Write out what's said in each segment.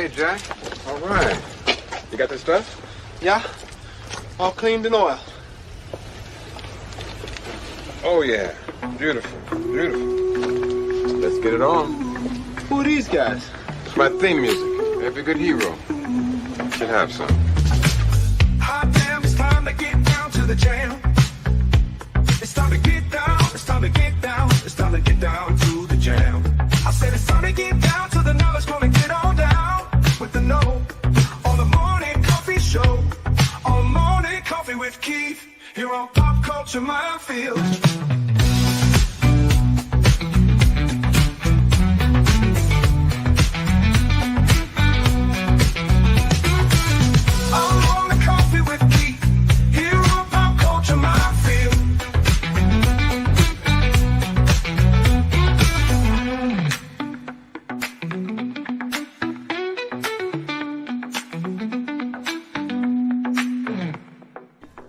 Hey, Jack. All right. You got the stuff? Yeah. All cleaned and oiled. Oh, yeah. Beautiful. Beautiful. Let's get it on. Who are these guys? It's my theme music. Every good hero should have some. Hot damn, it's time to get down to the jam. It's time to get down, it's time to get down, it's time to get down to the jam. I said it's time to get down to the knowledge, gonna get on down with the know. On the morning coffee show, on morning coffee with Keith, here on Pop Culture Minefield.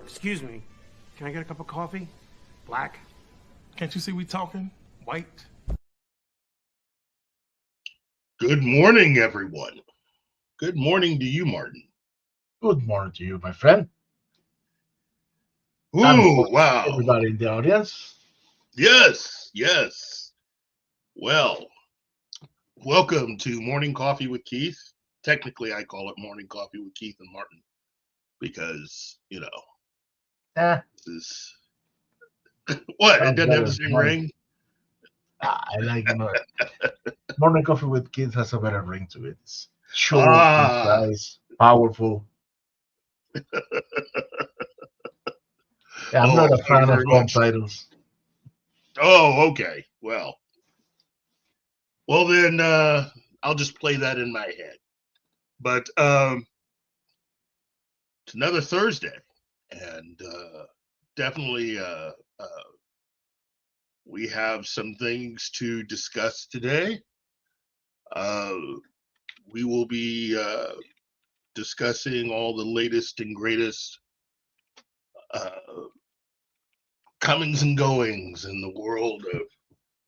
Excuse me, can I get a cup of coffee? Black? Can't you see we talking? White? Good morning, everyone. Good morning to you, Martin. Good morning to you, my friend. Ooh, wow. Everybody in the audience. Yes, yes. Well, welcome to Morning Coffee with Keith. Technically, I call it Morning Coffee with Keith and Martin because, you know, this is... What? It doesn't have the same ring? I like, Morning Coffee with Keith has a better ring to it. It's short, concise, powerful. I'm not a fan of long titles. Oh, okay. Well, then I'll just play that in my head. But it's another Thursday, and definitely we have some things to discuss today. We will be discussing all the latest and greatest comings and goings in the world of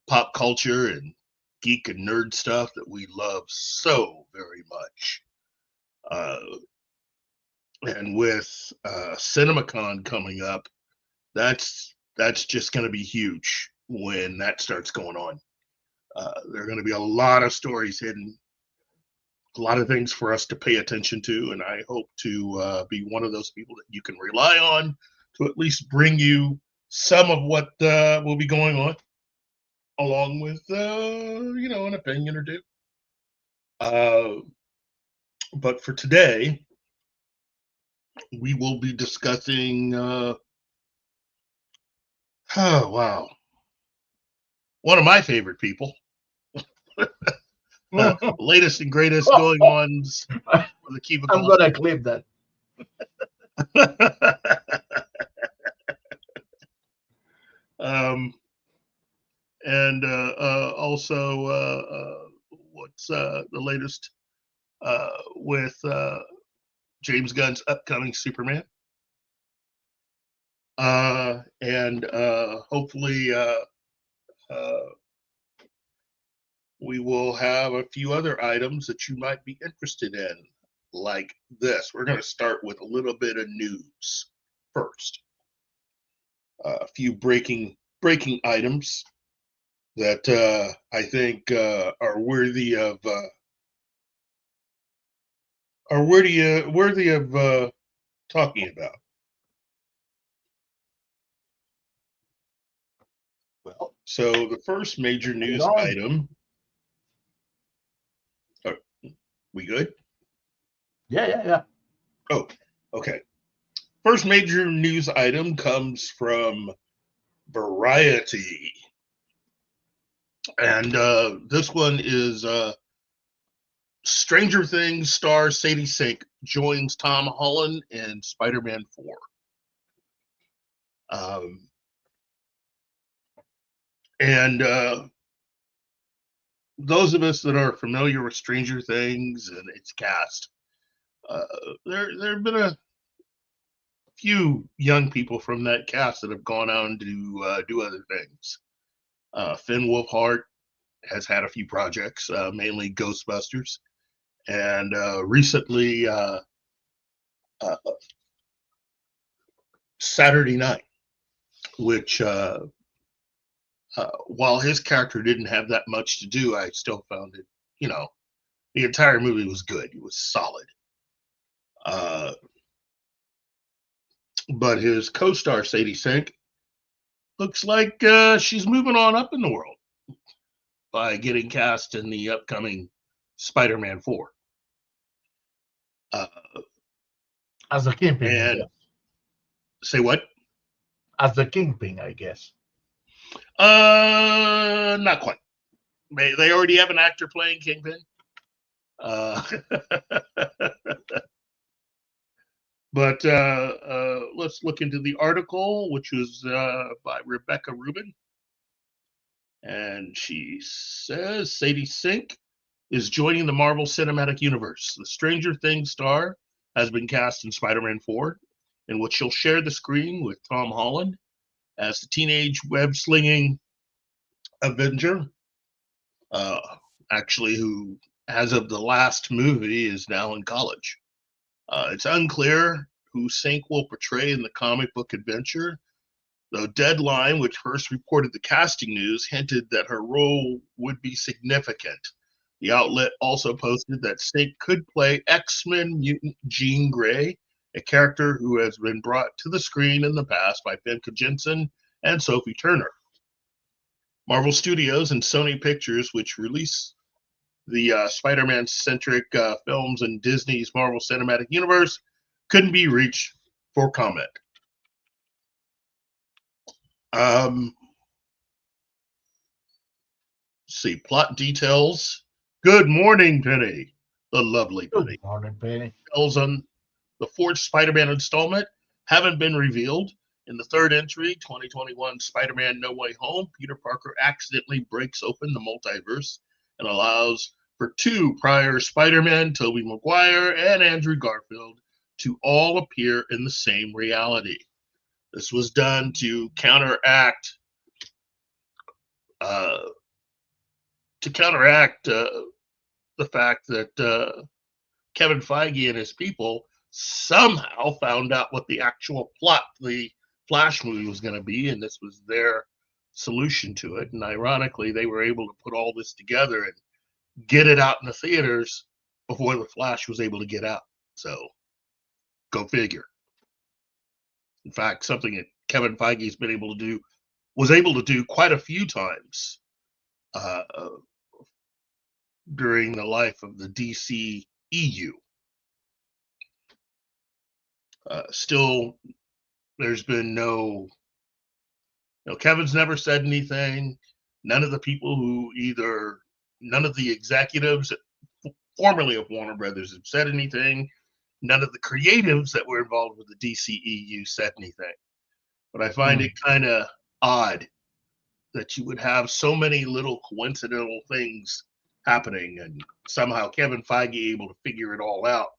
pop culture and geek and nerd stuff that we love so very much. And with CinemaCon coming up, that's just going to be huge when that starts going on. There are going to be a lot of stories hidden, a lot of things for us to pay attention to, and I hope to be one of those people that you can rely on to at least bring you some of what will be going on, along with an opinion or two. But for today, we will be discussing one of my favorite people. Latest and greatest going ons with Akiva Goldman. I'm gonna clip that. And also what's the latest with James Gunn's upcoming Superman, and hopefully we will have a few other items that you might be interested in, like this. We're going to start with a little bit of news first. A few breaking items that I think are worthy of talking about. Well, so the first major news item. Oh, we good? Yeah. Oh, okay. First major news item comes from Variety. And this one is Stranger Things star Sadie Sink joins Tom Holland in Spider-Man 4. And those of us that are familiar with Stranger Things and its cast, there have been a few young people from that cast that have gone on to do other things. Finn Wolfhard has had a few projects, mainly Ghostbusters, And recently, Saturday Night, which while his character didn't have that much to do, I still found it, the entire movie was good. It was solid. But his co-star, Sadie Sink, looks like she's moving on up in the world by getting cast in the upcoming Spider-Man 4. As the Kingpin, I And guess. say what? As the Kingpin, I guess. Not quite. They already have an actor playing Kingpin. But let's look into the article, which was by Rebecca Rubin. And she says Sadie Sink is joining the Marvel Cinematic Universe. The Stranger Things star has been cast in Spider-Man 4, in which she'll share the screen with Tom Holland as the teenage web-slinging Avenger, actually, who, as of the last movie, is now in college. It's unclear who Sink will portray in the comic book adventure, though Deadline, which first reported the casting news, hinted that her role would be significant. The outlet also posted that Sink could play X-Men mutant Jean Grey, a character who has been brought to the screen in the past by Famke Janssen and Sophie Turner. Marvel Studios and Sony Pictures, which release the Spider-Man-centric films in Disney's Marvel Cinematic Universe, couldn't be reached for comment. See, plot details. Good morning, Penny. The lovely Penny. Good morning, Penny. Details on the fourth Spider-Man installment haven't been revealed. In the third entry, 2021 Spider-Man No Way Home, Peter Parker accidentally breaks open the multiverse and allows for two prior Spider-Men, Tobey Maguire and Andrew Garfield, to all appear in the same reality. This was done to counteract the fact that Kevin Feige and his people somehow found out what the actual plot the Flash movie was going to be, and this was their solution to it. And ironically, they were able to put all this together and get it out in the theaters before the Flash was able to get out. So, go figure. In fact, something that Kevin Feige's was able to do quite a few times during the life of the DCEU. Still, there's been Kevin's never said anything. None of the executives formerly of Warner Brothers have said anything. None of the creatives that were involved with the DCEU said anything. But I find it kind of odd that you would have so many little coincidental things happening and somehow Kevin Feige able to figure it all out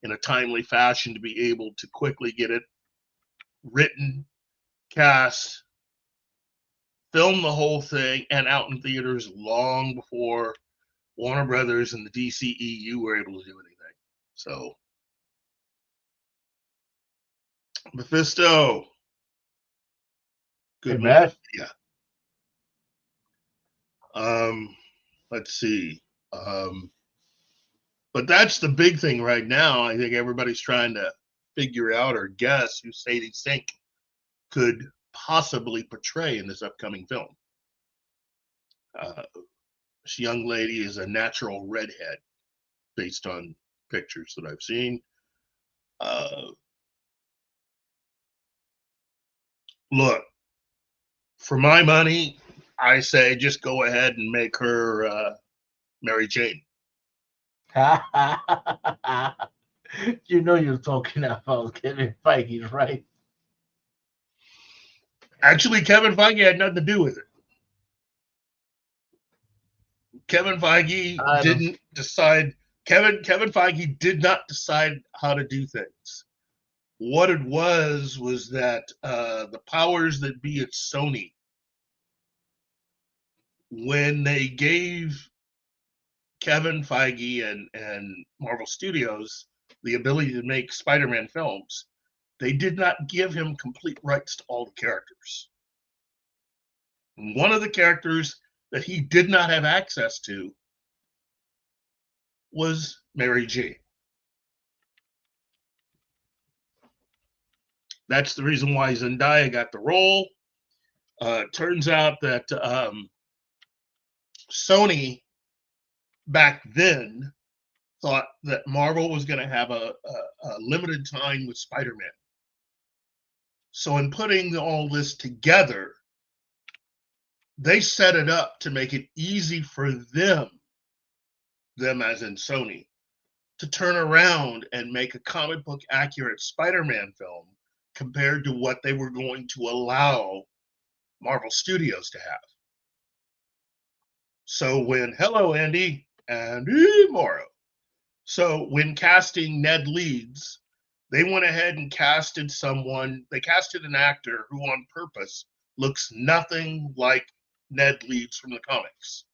in a timely fashion to be able to quickly get it written, cast, film the whole thing, and out in theaters long before Warner Brothers and the DCEU were able to do anything. So, Mephisto. Good man. Yeah. Let's see. But that's the big thing right now. I think everybody's trying to figure out or guess who Sadie Sink could possibly portray in this upcoming film. This young lady is a natural redhead based on pictures that I've seen. Look, for my money, I say just go ahead and make her Mary Jane. You know you're talking about Kevin Feige, right? Actually, Kevin Feige had nothing to do with it. Kevin Feige didn't decide. Kevin Feige did not decide how to do things. What it was that the powers that be at Sony, when they gave Kevin Feige and Marvel Studios the ability to make Spider-Man films, they did not give him complete rights to all the characters. And one of the characters that he did not have access to was Mary Jane. That's the reason why Zendaya got the role. Turns out that Sony back then thought that Marvel was going to have a limited time with Spider-Man. So in putting all this together, they set it up to make it easy for them as in Sony, to turn around and make a comic book accurate Spider-Man film compared to what they were going to allow Marvel Studios to have. So when, hello Andy, Andy Morrow. So when casting Ned Leeds, they went ahead and casted an actor who on purpose looks nothing like Ned Leeds from the comics.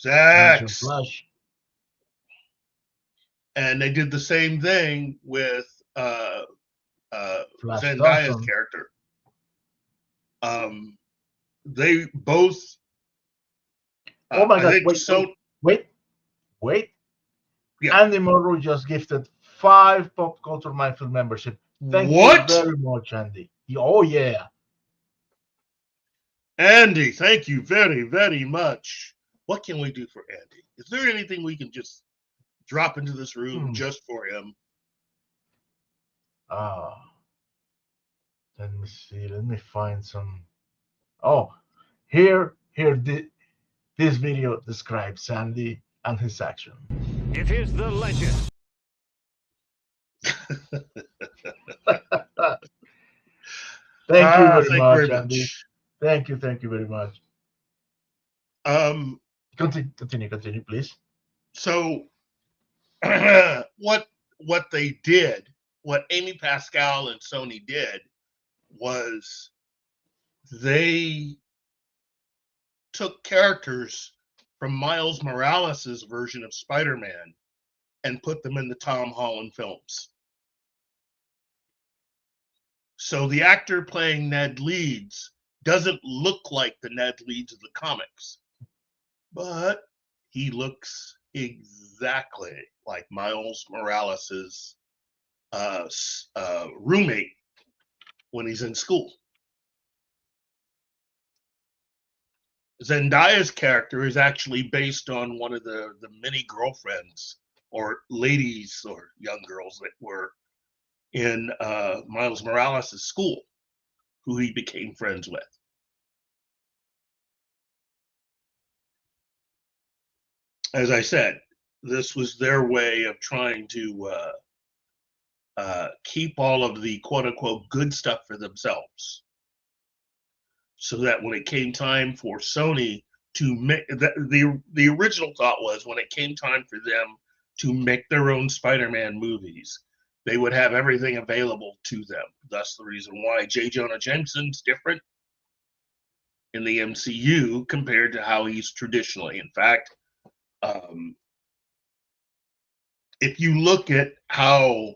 Zach. Flash. And they did the same thing with Zendaya's Thompson. character. They both. Oh my God! Wait. Yeah. Andy Morrow just gifted 5 Pop Culture Minefield membership. Thank you very much, Andy. Oh yeah. Andy, thank you very, very much. What can we do for Andy? Is there anything we can just drop into this room just for him? Let me see. Let me find some. Oh, here. This video describes Sandy and his action. It is the legend. Thank you very much, Andy. Thank you very much. Continue, please. So, what they did, what Amy Pascal and Sony did, was they took characters from Miles Morales' version of Spider-Man and put them in the Tom Holland films. So the actor playing Ned Leeds doesn't look like the Ned Leeds of the comics, but he looks exactly like Miles Morales' roommate when he's in school. Zendaya's character is actually based on one of the many girlfriends or ladies or young girls that were in Miles Morales' school, who he became friends with. As I said, this was their way of trying to keep all of the quote-unquote good stuff for themselves, so that when it came time for Sony to make, the original thought was when it came time for them to make their own Spider-Man movies, they would have everything available to them. That's the reason why J. Jonah Jameson's different in the MCU compared to how he's traditionally. In fact, if you look at how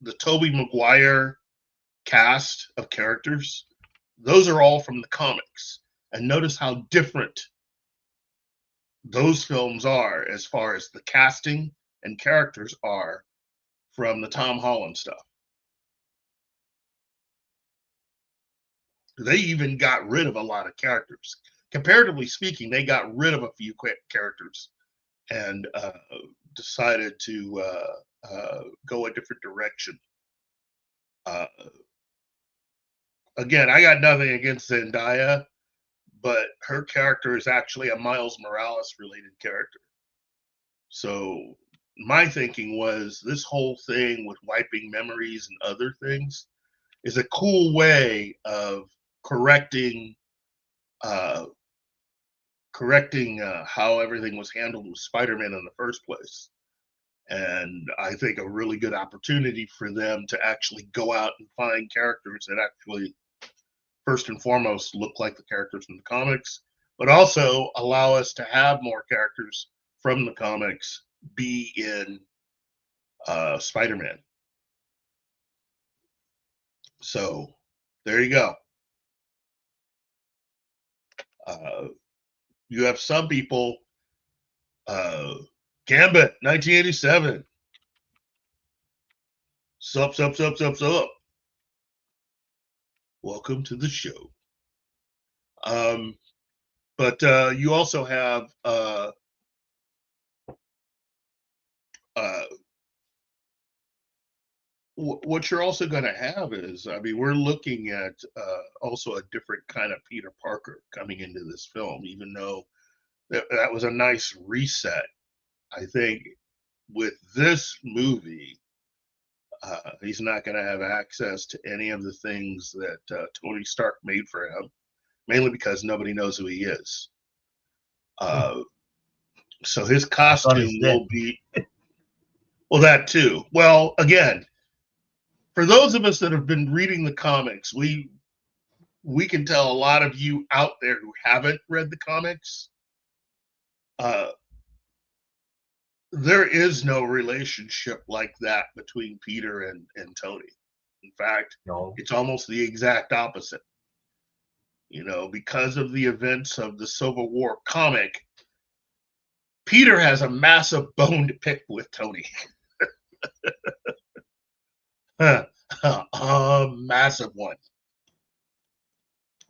the Tobey Maguire cast of characters, those are all from the comics. And notice how different those films are as far as the casting and characters are from the Tom Holland stuff. They even got rid of a lot of characters. Comparatively speaking, they got rid of a few characters and decided to go a different direction. Again, I got nothing against Zendaya, but her character is actually a Miles Morales related character. So my thinking was this whole thing with wiping memories and other things is a cool way of correcting how everything was handled with Spider-Man in the first place. And I think a really good opportunity for them to actually go out and find characters that actually, first and foremost, look like the characters from the comics, but also allow us to have more characters from the comics be in Spider-Man. So there you go. You have some people, Gambit, 1987. Sup. Welcome to the show. But you also have what you're also going to have is, I mean, we're looking at also a different kind of Peter Parker coming into this film, even though that was a nice reset. I think with this movie, he's not going to have access to any of the things that Tony Stark made for him, mainly because nobody knows who he is. So his costume will be, well, that too. Well, again, for those of us that have been reading the comics, we can tell a lot of you out there who haven't read the comics, there is no relationship like that between Peter and Tony. In fact, No. it's almost the exact opposite. You know, because of the events of the Civil War comic, Peter has a massive bone to pick with Tony. A massive one.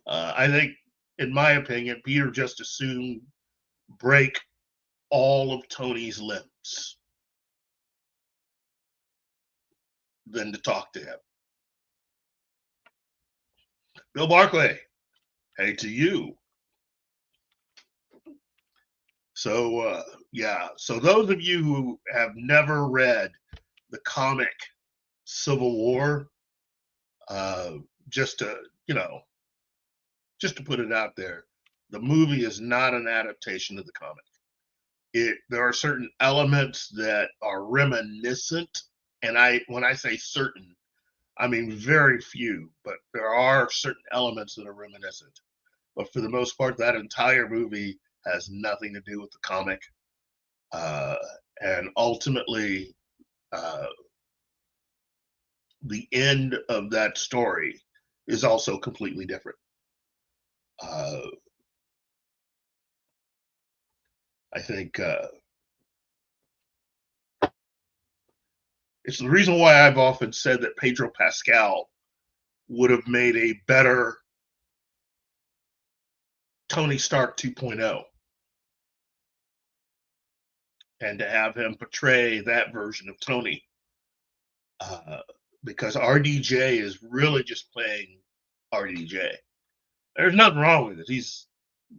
I think, in my opinion, Peter just assumed break all of Tony's limbs than to talk to him. Bill Barclay, hey to you. So, yeah. So those of you who have never read the comic Civil War, just to put it out there, the movie is not an adaptation of the comic. There are certain elements that are reminiscent, and when I say certain, I mean very few, but there are certain elements that are reminiscent. But for the most part, that entire movie has nothing to do with the comic, and ultimately, the end of that story is also completely different. I think it's the reason why I've often said that Pedro Pascal would have made a better Tony Stark 2.0, and to have him portray that version of Tony, because RDJ is really just playing RDJ. There's nothing wrong with it. He's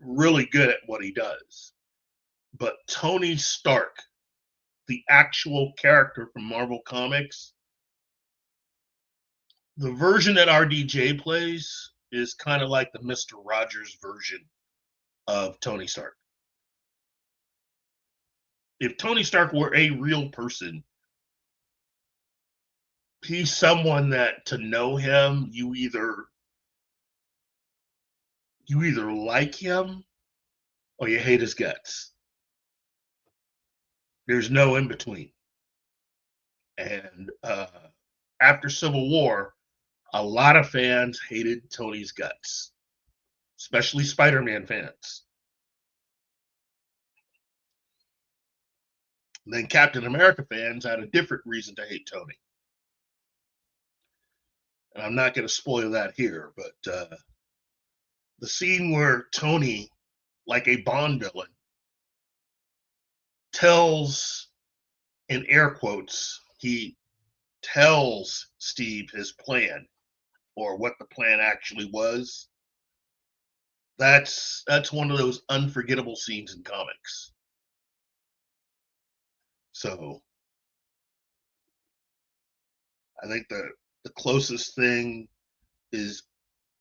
really good at what he does. But Tony Stark, the actual character from Marvel Comics, the version that RDJ plays is kind of like the Mr. Rogers version of Tony Stark. If Tony Stark were a real person, he's someone that, to know him, you either like him or you hate his guts. There's no in between. And after Civil War, a lot of fans hated Tony's guts, especially Spider-Man fans. And then Captain America fans had a different reason to hate Tony. And I'm not going to spoil that here, but the scene where Tony, like a Bond villain, tells, in air quotes, he tells Steve his plan, or what the plan actually was. That's one of those unforgettable scenes in comics. So I think the closest thing is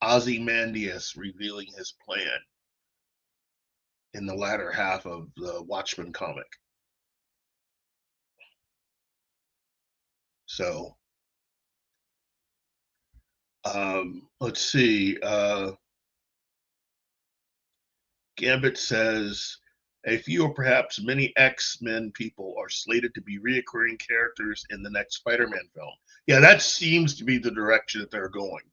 Ozymandias revealing his plan in the latter half of the Watchmen comic. So let's see. Gambit says a few or perhaps many X-Men people are slated to be reoccurring characters in the next Spider-Man film. Yeah, that seems to be the direction that they're going.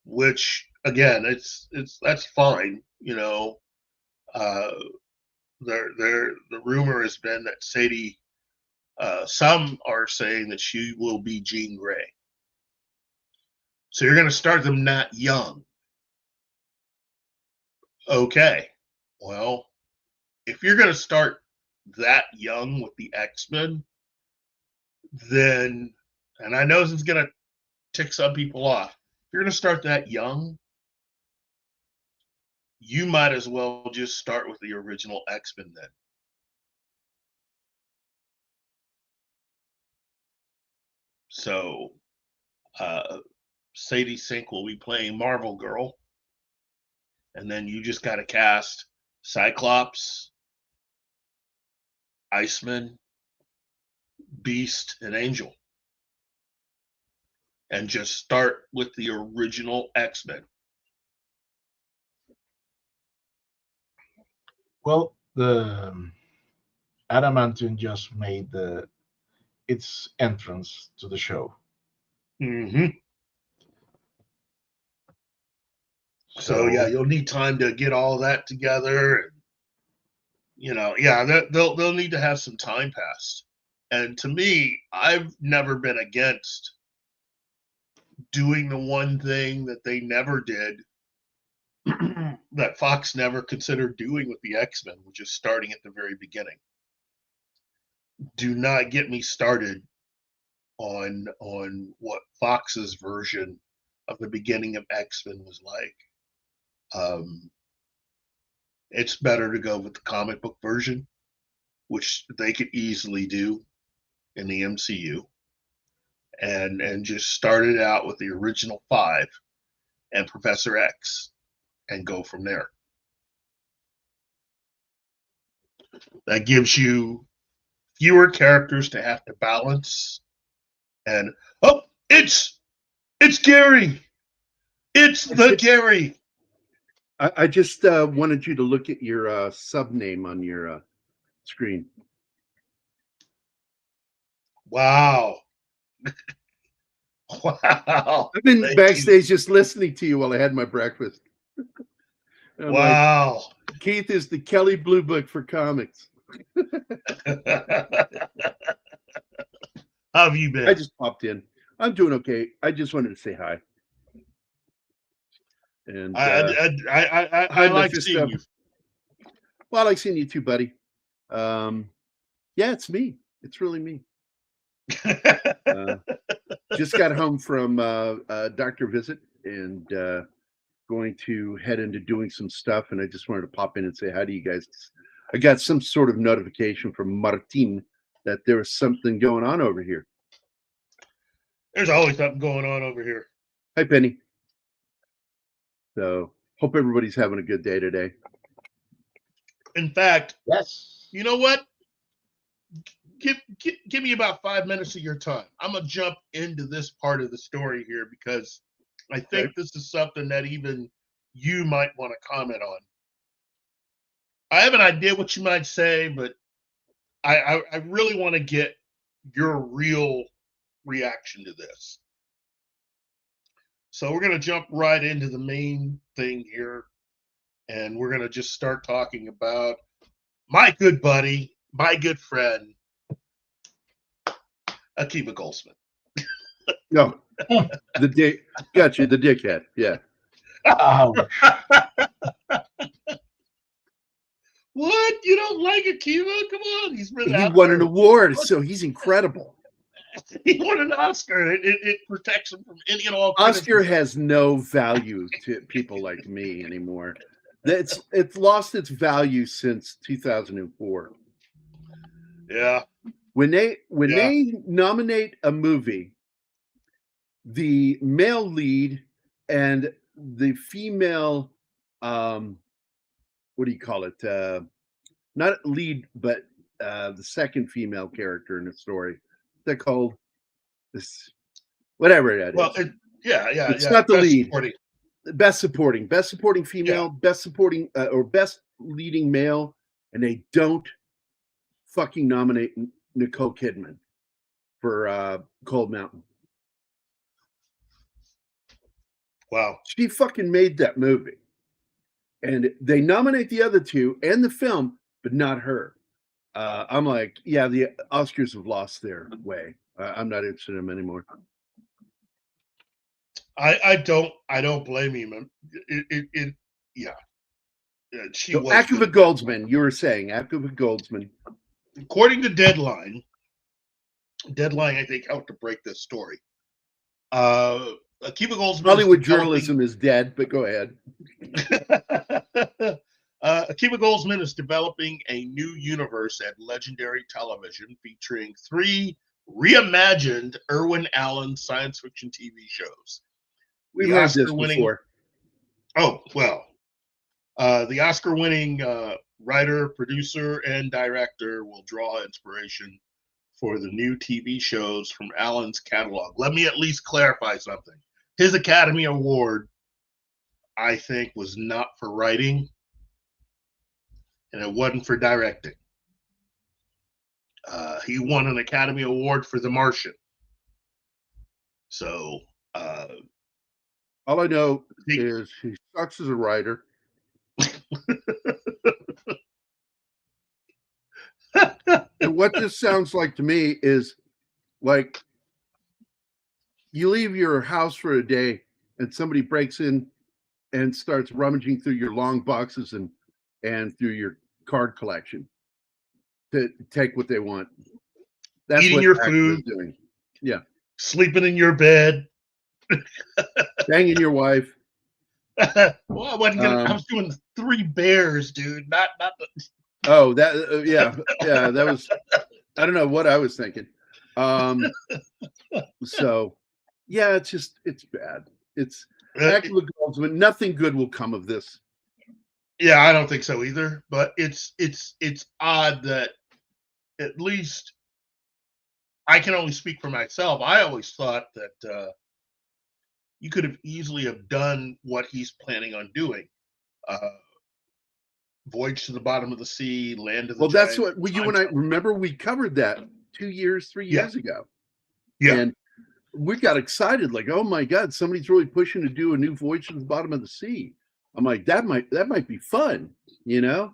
Which again, that's fine. You know, the rumor has been that Sadie. Some are saying that she will be Jean Grey. So you're going to start them not young. Okay. Well, if you're going to start that young with the X-Men, then, and I know this is going to tick some people off, if you're going to start that young, you might as well just start with the original X-Men then. So, Sadie Sink will be playing Marvel Girl. And then you just got to cast Cyclops, Iceman, Beast, and Angel. And just start with the original X-Men. Well, the Adamantium just made its entrance to the show. Mm-hmm. So yeah, you'll need time to get all that together. And, you know, yeah, they'll need to have some time passed. And to me, I've never been against doing the one thing that they never did, that Fox never considered doing with the X-Men, which is starting at the very beginning. Do not get me started on what Fox's version of the beginning of X-Men was like. It's better to go with the comic book version, which they could easily do in the MCU, and just start it out with the original 5 and Professor X and go from there. That gives you fewer characters to have to balance. And oh, it's Gary. It's the Gary. I just wanted you to look at your sub name on your screen. Wow. Wow. I've been Thank backstage just listening to you while I had my breakfast. I'm wow. like, Keith is the Kelly Blue Book for comics. How have you been? I just popped in. I'm doing okay. I just wanted to say hi. And I like seeing you. Well, I like seeing you too, buddy. Yeah, it's me. It's really me. Just got home from a doctor visit and going to head into doing some stuff. And I just wanted to pop in and say hi to you guys. I got some sort of notification from Martin that there was something going on over here. There's always something going on over here. Hi, Penny. So hope everybody's having a good day today. In fact, Yes. you know what? Give me about 5 minutes of your time. I'm gonna jump into this part of the story here because I think this is something that even you might want to comment on. I have an idea what you might say, but I really want to get your real reaction to this. So we're going to jump right into the main thing here, and we're going to just start talking about my good buddy, my good friend, Akiva Goldman. No, the dick. Got you, the dickhead. Yeah. Oh, What? You don't like Akiva? Come on, he's been He out won there. an award, so he's incredible. He won an Oscar. It protects him from any and all. Oscar criticism. has no value to people like me anymore. It's lost its value since 2004. Yeah. When they nominate a movie, the male lead and the female what do you call it? Not lead, but the second female character in the story. They're called this, whatever that is. Well, it's not the lead. supporting. best supporting female, best supporting or best leading male, and they don't fucking nominate Nicole Kidman for Cold Mountain. Wow. She fucking made that movie. And they nominate the other two and the film, but not her. I'm like, yeah, the Oscars have lost their way. I'm not interested in them anymore. I don't blame him. Yeah. She So was Akiva good. Goldsman, you were saying Akiva Goldsman. According to Deadline, I think helped to break this story. Akiva Goldsman. Hollywood journalism is dead, but go ahead. Akiva Goldsman is developing a new universe at Legendary Television featuring 3 reimagined Irwin Allen science fiction TV shows. We've heard this before. Oh, well. The Oscar-winning writer, producer, and director will draw inspiration for the new TV shows from Allen's catalog. Let me at least clarify something. His Academy Award, I think, was not for writing, and it wasn't for directing. He won an Academy Award for The Martian. So, all I know is he sucks as a writer. And what this sounds like to me is like you leave your house for a day and somebody breaks in and starts rummaging through your long boxes and through your card collection to take what they want. That's eating what your Akiva's food, doing. Yeah, sleeping in your bed. banging your wife. Well, I wasn't gonna. I was doing 3 bears, dude. Not the. Oh, that yeah. That was. I don't know what I was thinking. So, yeah, it's bad. It's Akiva Goldsman. Nothing good will come of this. Yeah, I don't think so either. But it's odd that at least I can only speak for myself. I always thought that you could have easily have done what he's planning on doing. Voyage to the Bottom of the Sea, Land of the Well, that's Giants, what you and I remember. We covered that 3 years ago. Yeah. And we got excited, like, oh my God, somebody's really pushing to do a new Voyage to the Bottom of the Sea. I'm like, that might be fun, you know?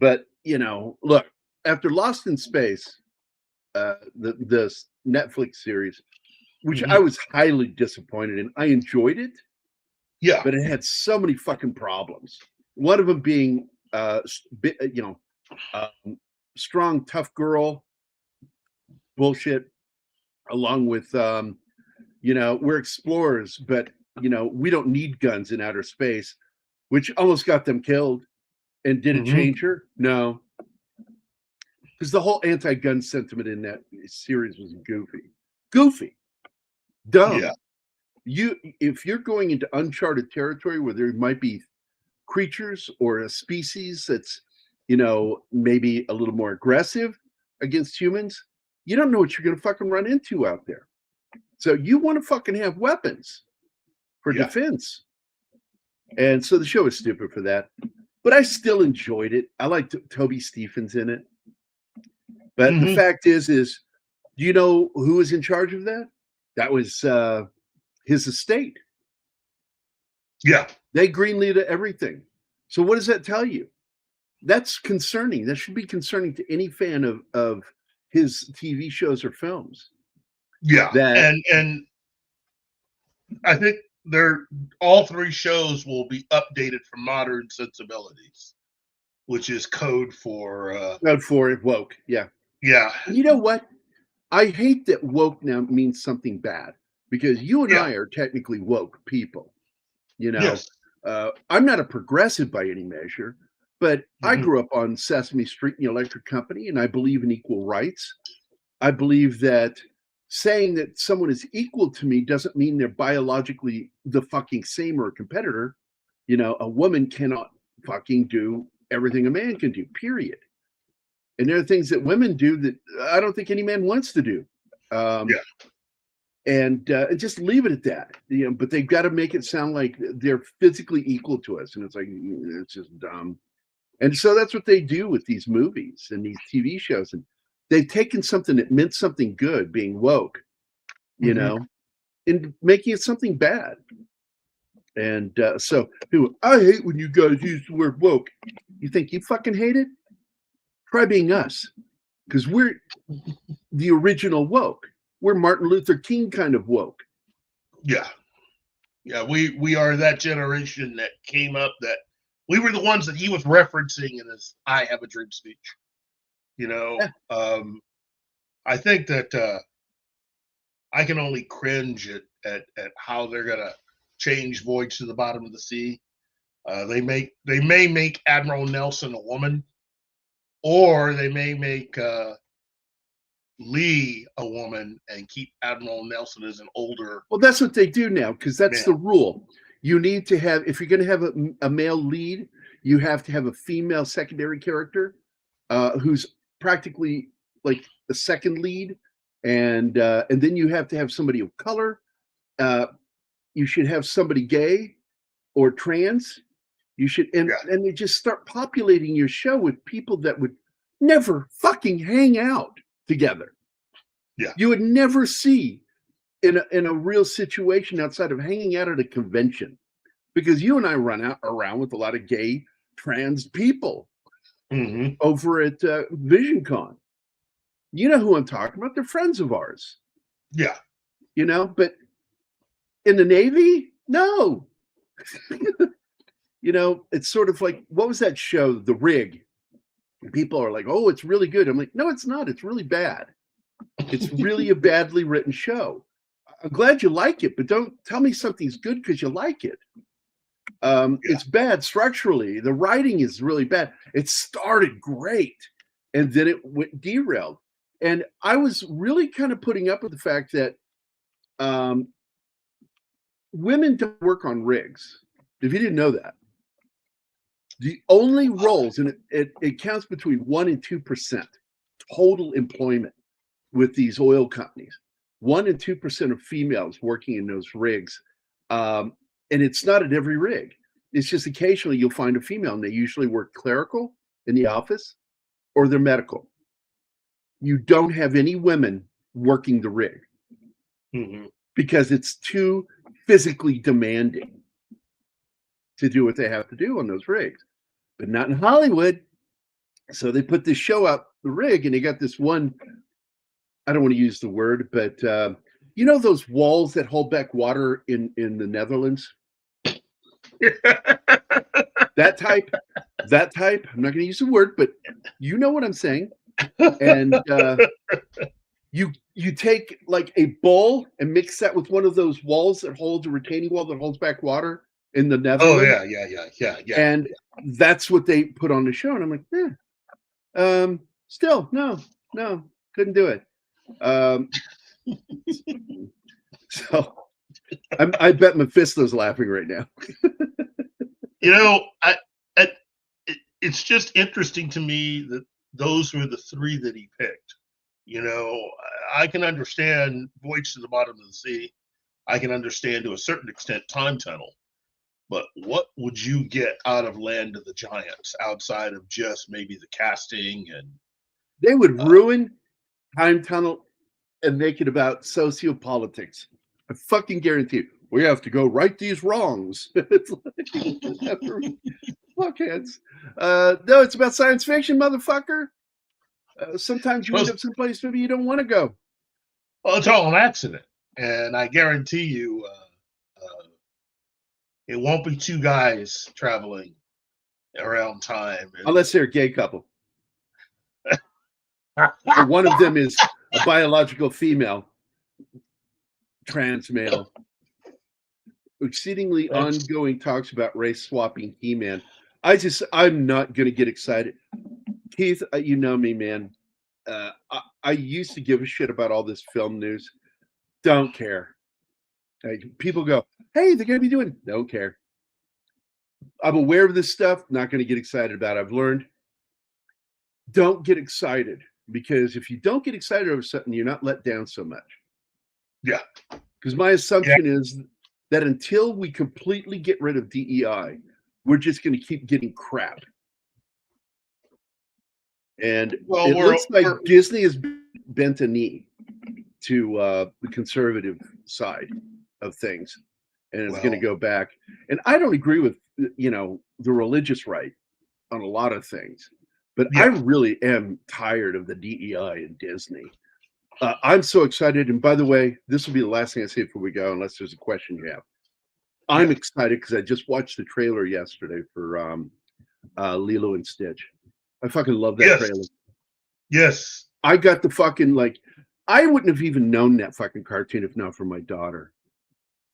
But, you know, look, after Lost in Space, the Netflix series, which I was highly disappointed in. I enjoyed it. Yeah. But it had so many fucking problems. One of them being, strong, tough girl bullshit, along with, we're explorers, but, we don't need guns in outer space, which almost got them killed. And did it change her? No. Because the whole anti-gun sentiment in that series was goofy, dumb. Yeah. If you're going into uncharted territory where there might be creatures or a species that's, maybe a little more aggressive against humans, you don't know what you're going to fucking run into out there. So you want to fucking have weapons for defense. And so the show is stupid for that. But I still enjoyed it. I liked Toby Stephens in it. But the fact is, do you know who was in charge of that? That was his estate. Yeah. They greenlit everything. So what does that tell you? That's concerning. That should be concerning to any fan of his TV shows or films. Yeah. And I think all 3 shows will be updated for modern sensibilities, which is code for woke. Yeah. Yeah. You know what? I hate that woke now means something bad, because you and I are technically woke people. Yes. I'm not a progressive by any measure, but I grew up on Sesame Street and the Electric Company, and I believe in equal rights. I believe that saying that someone is equal to me doesn't mean they're biologically the fucking same or a competitor. A woman cannot fucking do everything a man can do, period. And there are things that women do that I don't think any man wants to do. and just leave it at that. But they've got to make it sound like they're physically equal to us, and it's like it's just dumb. And so that's what they do with these movies and these TV shows, and they've taken something that meant something good, being woke, and making it something bad. And so people, I hate when you guys use the word woke. You think you fucking hate it? Try being us, because we're the original woke. We're Martin Luther King kind of woke. Yeah. We are that generation that came up, that we were the ones that he was referencing in his "I Have a Dream" speech. I think that I can only cringe at how they're gonna change Voyage to the Bottom of the Sea. They may make Admiral Nelson a woman, or they may make Lee a woman and keep Admiral Nelson as an older. Well, that's what they do now, because that's the rule. You need to have, if you're going to have a male lead, you have to have a female secondary character who's practically like the second lead, and then you have to have somebody of color. You should have somebody gay or trans. You should, and they just start populating your show with people that would never fucking hang out together. Yeah, you would never see in a real situation outside of hanging out at a convention, because you and I run around with a lot of gay trans people over at VisionCon. You know who I'm talking about? They're friends of ours. Yeah, but in the Navy, no. It's sort of like, what was that show, The Rig? People are like, oh, it's really good. I'm like, no, it's not. It's really bad. It's really a badly written show. I'm glad you like it, but don't tell me something's good because you like it. It's bad structurally. The writing is really bad. It started great, and then it went derailed. And I was really kind of putting up with the fact that women don't work on rigs. If you didn't know that. The only roles, and it counts between 1% and 2% total employment with these oil companies. 1% and 2% of females working in those rigs. And it's not at every rig. It's just occasionally you'll find a female, and they usually work clerical in the office, or they're medical. You don't have any women working the rig because it's too physically demanding to do what they have to do on those rigs. But not in Hollywood. So they put this show up, The Rig, and they got this one, I don't want to use the word, but those walls that hold back water in the Netherlands? That type, I'm not going to use the word, but you know what I'm saying. And you take like a bowl and mix that with one of those walls that holds a retaining wall that holds back water in the Netherlands. Oh yeah. And that's what they put on the show, and I'm like, still no, couldn't do it. So I bet Mephisto's laughing right now. It's just interesting to me that those were the three that he picked. I can understand Voyage to the Bottom of the Sea. I can understand to a certain extent Time Tunnel. But what would you get out of Land of the Giants outside of just maybe the casting? And they would ruin Time Tunnel and make it about sociopolitics. I fucking guarantee you. We have to go right these wrongs. It's like, fuckheads. No, it's about science fiction, motherfucker. Sometimes you end up someplace maybe you don't want to go. Well, it's all an accident. And I guarantee you, it won't be two guys traveling around time. Unless they're a gay couple. One of them is a biological female, trans male. Exceedingly ongoing talks about race swapping He-Man. I'm not going to get excited. Keith, you know me, man. I used to give a shit about all this film news. Don't care. People go, hey, they're going to be doing. Don't care. I'm aware of this stuff. Not going to get excited about it. I've learned. Don't get excited, because if you don't get excited over something, you're not let down so much. Yeah. Because my assumption is that until we completely get rid of DEI, we're just going to keep getting crap. And it looks like Disney has bent a knee to the conservative side of things, and it's going to go back. And I don't agree with the religious right on a lot of things, but I really am tired of the DEI in Disney. I'm so excited. And by the way, this will be the last thing I say before we go, unless there's a question you have. I'm excited because I just watched the trailer yesterday for Lilo and Stitch. I fucking love that trailer. Yes. I got the fucking, I wouldn't have even known that fucking cartoon if not for my daughter.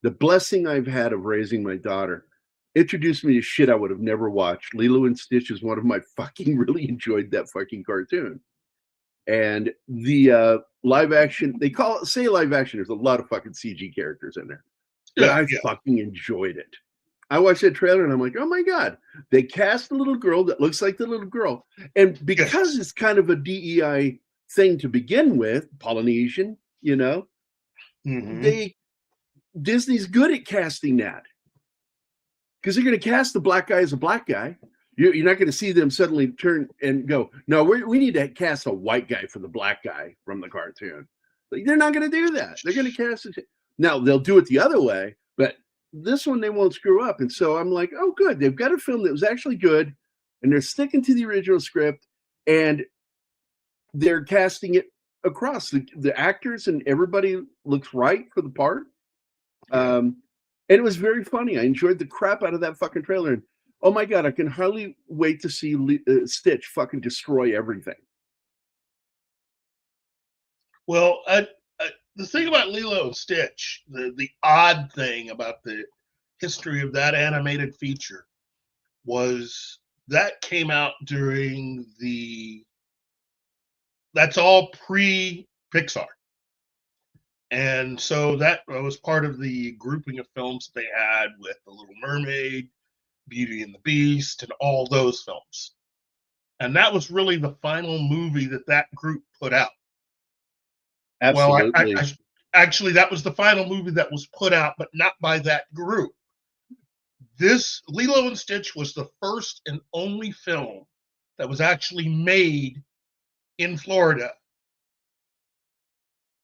The blessing I've had of raising my daughter introduced me to shit I would have never watched. Lilo and Stitch is one of my really enjoyed that fucking cartoon. And the live action, say live action, there's a lot of fucking CG characters in there. But I fucking enjoyed it. I watched that trailer and I'm like, oh my God, they cast a little girl that looks like the little girl. And because it's kind of a DEI thing to begin with, Polynesian, Disney's good at casting that. Because they're going to cast the black guy as a black guy. You're not going to see them suddenly turn and go, no, we need to cast a white guy for the black guy from the cartoon. They're not going to do that. They're going to cast it. Now, they'll do it the other way, but this one they won't screw up. And so I'm like, oh, good. They've got a film that was actually good, and they're sticking to the original script, and they're casting it across. The actors and everybody looks right for the part. And it was very funny. I enjoyed the crap out of that fucking trailer. And oh my God, I can hardly wait to see Stitch fucking destroy everything. Well, the thing about Lilo and Stitch, the odd thing about the history of that animated feature was that came out during that's all pre-Pixar. And so that was part of the grouping of films they had with The Little Mermaid, Beauty and the Beast, and all those films. And that was really the final movie that group put out. Absolutely. Well, actually, that was the final movie that was put out, but not by that group. This Lilo and Stitch was the first and only film that was actually made in Florida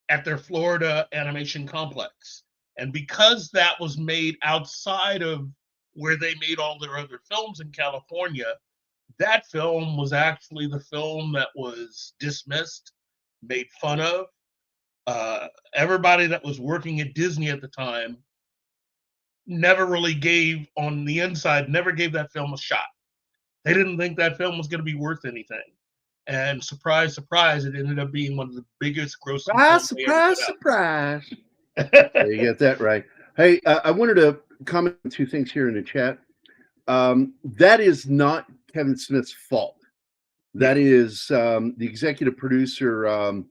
at their Florida animation complex. And because that was made outside of where they made all their other films in California, that film was actually the film that was dismissed, made fun of. Everybody that was working at Disney at the time never really gave that film a shot. They didn't think that film was going to be worth anything. And surprise, surprise, it ended up being one of the biggest grossing films. Surprise. You get that right. Hey, I wanted to comment on two things here in the chat. That is not Kevin Smith's fault. That is the executive producer.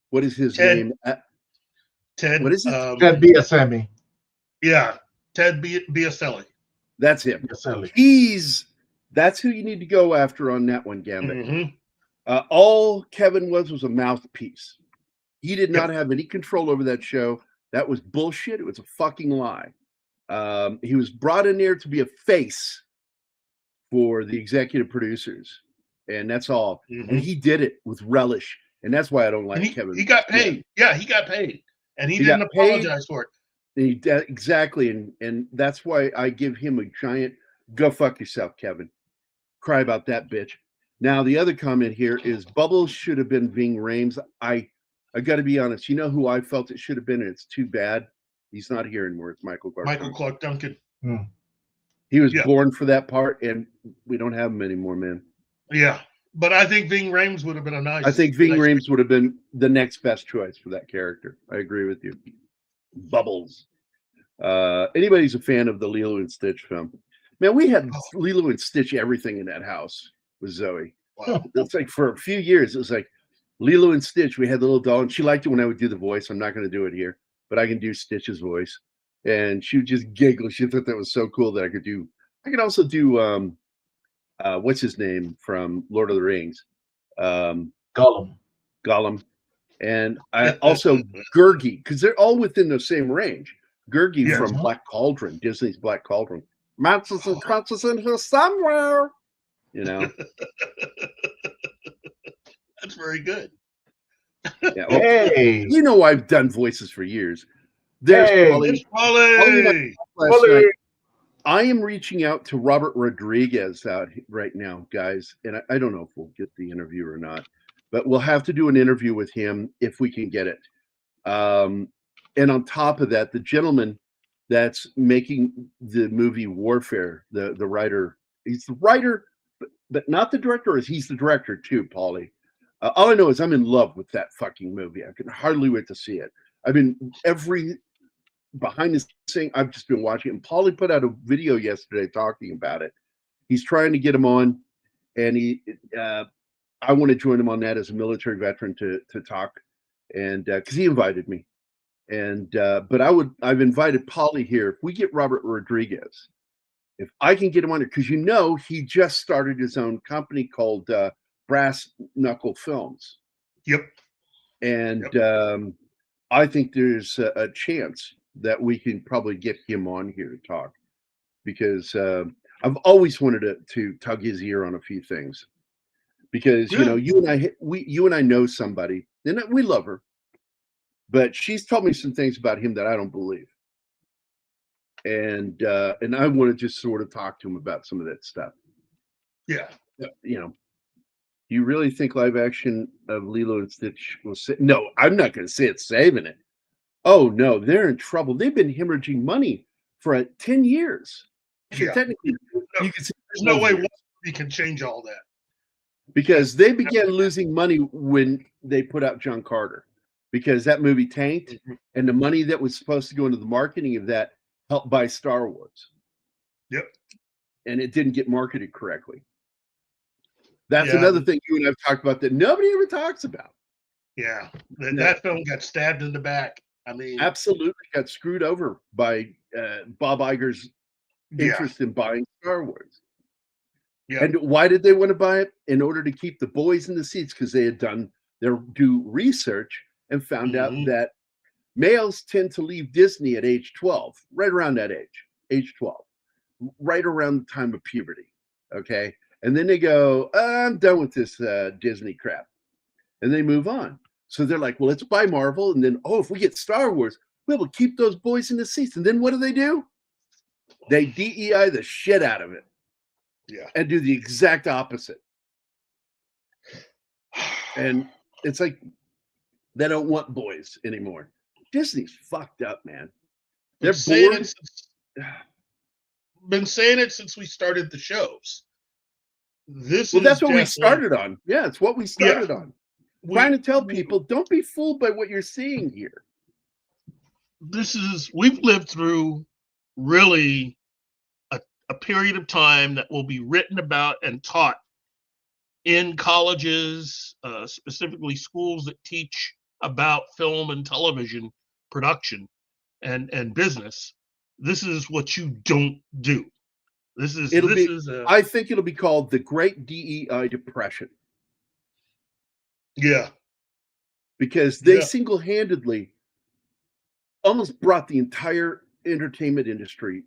What is his name? Ted. What is it? Ted Biasemi. Yeah, Ted Biaselli. That's him. Biaselli. That's who you need to go after on that one, Gambit. Mm-hmm. All Kevin was a mouthpiece. He did not have any control over that show. That was bullshit. It was a fucking lie. He was brought in there to be a face for the executive producers, and that's all. Mm-hmm. And he did it with relish, and that's why I don't like Kevin. He got paid. Yeah, he got paid, and he didn't apologize for it. Exactly, and that's why I give him a giant go fuck yourself, Kevin. Cry about that bitch. Now the other comment here is Bubbles should have been Ving Rhames. I got to be honest. You know who I felt it should have been, and it's too bad he's not here anymore. It's Michael Clark Duncan. He was born for that part, and we don't have him anymore, man. Yeah, but I think Ving Rhames would have been a nice. I think Ving Rhames would have been the next best choice for that character. I agree with you. Bubbles. Anybody's a fan of the Lilo and Stitch film, man? We had Lilo and Stitch everything in that house with Zoe. Wow. It's like for a few years, it was like Lilo and Stitch. We had the little doll, and she liked it when I would do the voice. I'm not going to do it here, but I can do Stitch's voice. And she would just giggle. She thought that was so cool that I could also do what's his name from Lord of the Rings? Gollum. And I also Gurgi, because they're all within the same range. Gurgi Yes. from Black Cauldron, Disney's Black Cauldron. Monsters and crunches in here somewhere. You know. That's very good. Yeah, well, Hey, you know I've done voices for years. There's Hey. Polly. It's Polly. Last night, I am reaching out to Robert Rodriguez out right now, guys, and I don't know if we'll get the interview or not, but we'll have to do an interview with him if we can get it. And on top of that, the gentleman that's making the movie Warfare, the writer, he's the writer, but not the director. He's the director too, Paulie. All I know is I'm in love with that fucking movie. I can hardly wait to see it. I've been every behind the scene. I've just been watching it. And Paulie put out a video yesterday talking about it. He's trying to get him on, and I want to join him on that as a military veteran to talk, and because he invited me, and but I've invited Paulie here. If we get Robert Rodriguez, if I can get him on it, because he just started his own company called Brass Knuckle Films. Yep. And I think there's a chance that we can probably get him on here to talk, because I've always wanted to tug his ear on a few things, because you and I know somebody, and we love her, but she's told me some things about him that I don't believe, and I want to just sort of talk to him about some of that stuff. Yeah. You really think live action of Lilo and Stitch will say? No, I'm not going to say it's saving it. Oh no, they're in trouble. They've been hemorrhaging money for 10 years. So Yeah. technically, No, you can say There's no way one movie can change all that. because they began losing money when they put out John Carter, because that movie tanked, and the money that was supposed to go into the marketing of that helped buy Star Wars. Yep. And it didn't get marketed correctly. That's Yeah. another thing you and I've talked about that nobody ever talks about. Yeah. That film got stabbed in the back. I mean, Absolutely got screwed over by Bob Iger's interest in buying Star Wars. Yeah. And why did they want to buy it? In order to keep the boys in the seats, because they had done their due research and found out that males tend to leave Disney at age 12, right around that age 12, right around the time of puberty. Okay. And then they go, I'm done with this Disney crap. And they move on. So they're like, well, let's buy Marvel. And then, if we get Star Wars, we'll keep those boys in the seats. And then what do? They DEI the shit out of it. Yeah. And do the exact opposite. And it's like they don't want boys anymore. Disney's fucked up, man. They're bored. Been saying it since we started the shows. That's what we started on. Yeah, it's what we started on. Trying to tell people, don't be fooled by what you're seeing here. We've lived through really a period of time that will be written about and taught in colleges, specifically schools that teach about film and television production and business. This is what you don't do. I think it'll be called the Great DEI Depression. Yeah. Because they single-handedly almost brought the entire entertainment industry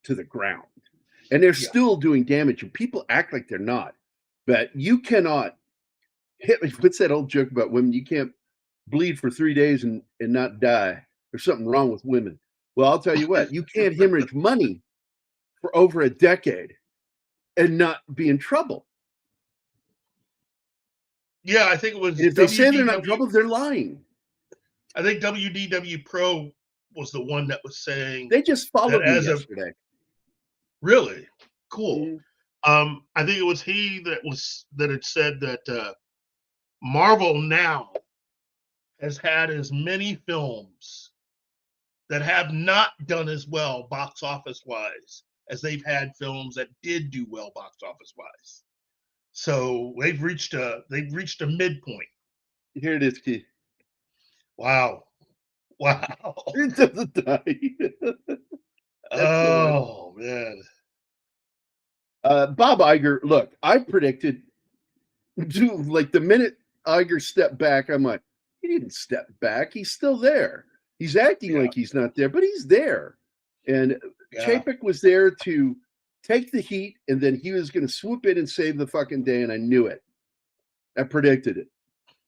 to the ground. And they're still doing damage, and people act like they're not. But you cannot what's that old joke about women? You can't bleed for 3 days and not die. There's something wrong with women. Well, I'll tell you what, you can't hemorrhage money for over a decade and not be in trouble. Yeah, I think it was. If they say they're not in trouble, they're lying. I think WDW Pro was the one that was saying they just followed me yesterday. Really cool. I think it was he that had said that Marvel now has had as many films that have not done as well box office wise as they've had films that did do well box office wise. So they've reached a midpoint. Here it is, Keith. Wow. It doesn't die. Oh man. Bob Iger, look, I predicted, like the minute Iger stepped back, I'm like, He didn't step back. He's still there. He's acting like he's not there, but he's there. And Chapek was there to take the heat, and then he was going to swoop in and save the fucking day, and I knew it. I predicted it.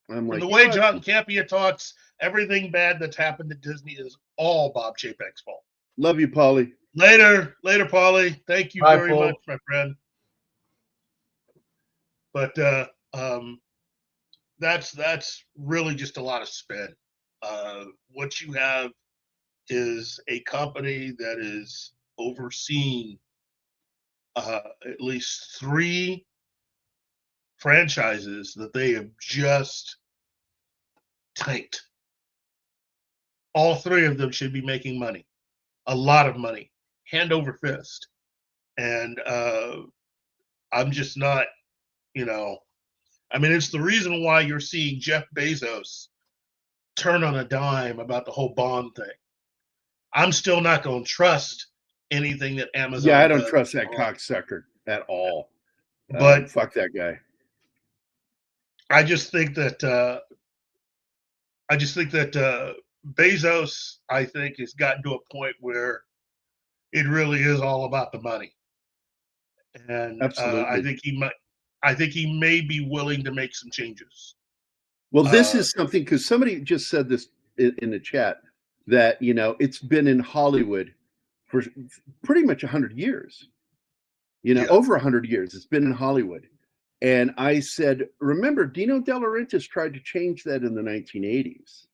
I'm like, and the way John Campea talks, everything bad that's happened at Disney is all Bob Chapek's fault. Love you, Paulie. Later, Paulie. Thank you very Paul. much, my friend. But that's really just a lot of spin. What you have is a company that is overseeing at least 3 franchises that they have just tanked. All 3 of them should be making money, a lot of money, hand over fist. And I'm just not, it's the reason why you're seeing Jeff Bezos turn on a dime about the whole Bond thing. I'm still not going to trust anything that Amazon I don't does. trust that cocksucker at all. But fuck that guy. I just think that Bezos, I think, has gotten to a point where it really is all about the money, and Absolutely. I think he may be willing to make some changes. Well, this is something, because somebody just said this in the chat, that it's been in Hollywood for pretty much 100 years. Over 100 years it's been in Hollywood. And I said, remember, Dino De Laurentiis tried to change that in the 1980s,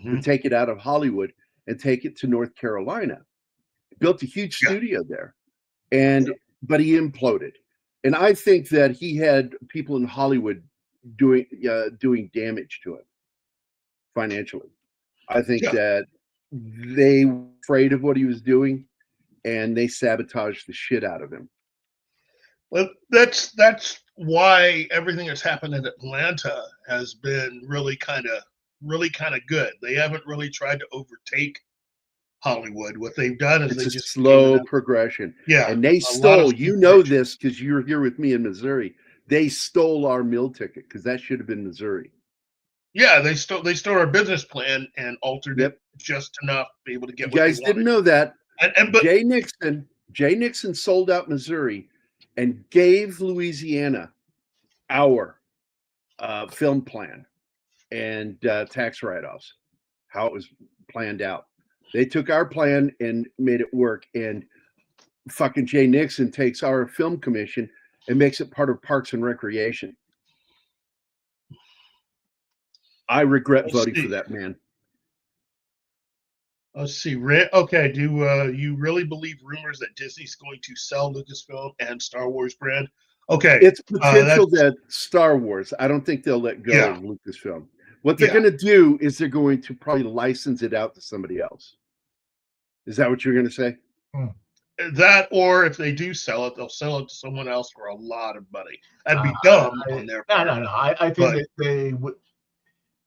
to take it out of Hollywood and take it to North Carolina. Built a huge studio there, but he imploded. And I think that he had people in Hollywood doing damage to it financially. I think that they were afraid of what he was doing, and they sabotaged the shit out of him. Well, that's why everything that's happened in Atlanta has been really kind of good. They haven't really tried to overtake Hollywood. What they've done is it's a slow progression. Yeah, and they stole. This because you're here with me in Missouri. They stole our meal ticket because that should have been Missouri. Yeah, they stole our business plan and altered it just enough to be able to get. You guys didn't know that. But Jay Nixon sold out Missouri and gave Louisiana our film plan and tax write-offs, how it was planned out. They took our plan and made it work, and fucking Jay Nixon takes our film commission and makes it part of Parks and Recreation. I regret voting for that man. Let's see. Okay, do you really believe rumors that Disney's going to sell Lucasfilm and Star Wars brand? Okay. It's potential that Star Wars, I don't think they'll let go of Lucasfilm. What they're going to do is they're going to probably license it out to somebody else. Is that what you're going to say? That, or if they do sell it, they'll sell it to someone else for a lot of money. That'd be dumb on their part. No. I think that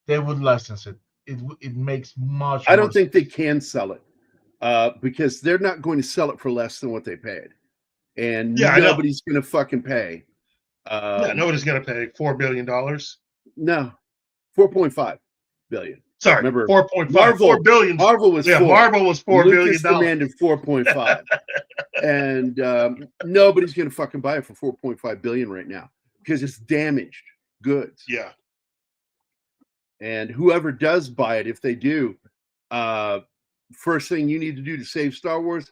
they would license it. It makes much. I don't think they can sell it because they're not going to sell it for less than what they paid, and nobody's going to fucking pay. Nobody's going to pay $4 billion. No, 4.5 billion. Sorry, remember 4.5. 4 billion. Marvel was Marvel was $4 billion. Lucas demanded 4.5, and nobody's going to fucking buy it for 4.5 billion right now because it's damaged goods. Yeah. And whoever does buy it, if they do, first thing you need to do to save Star Wars,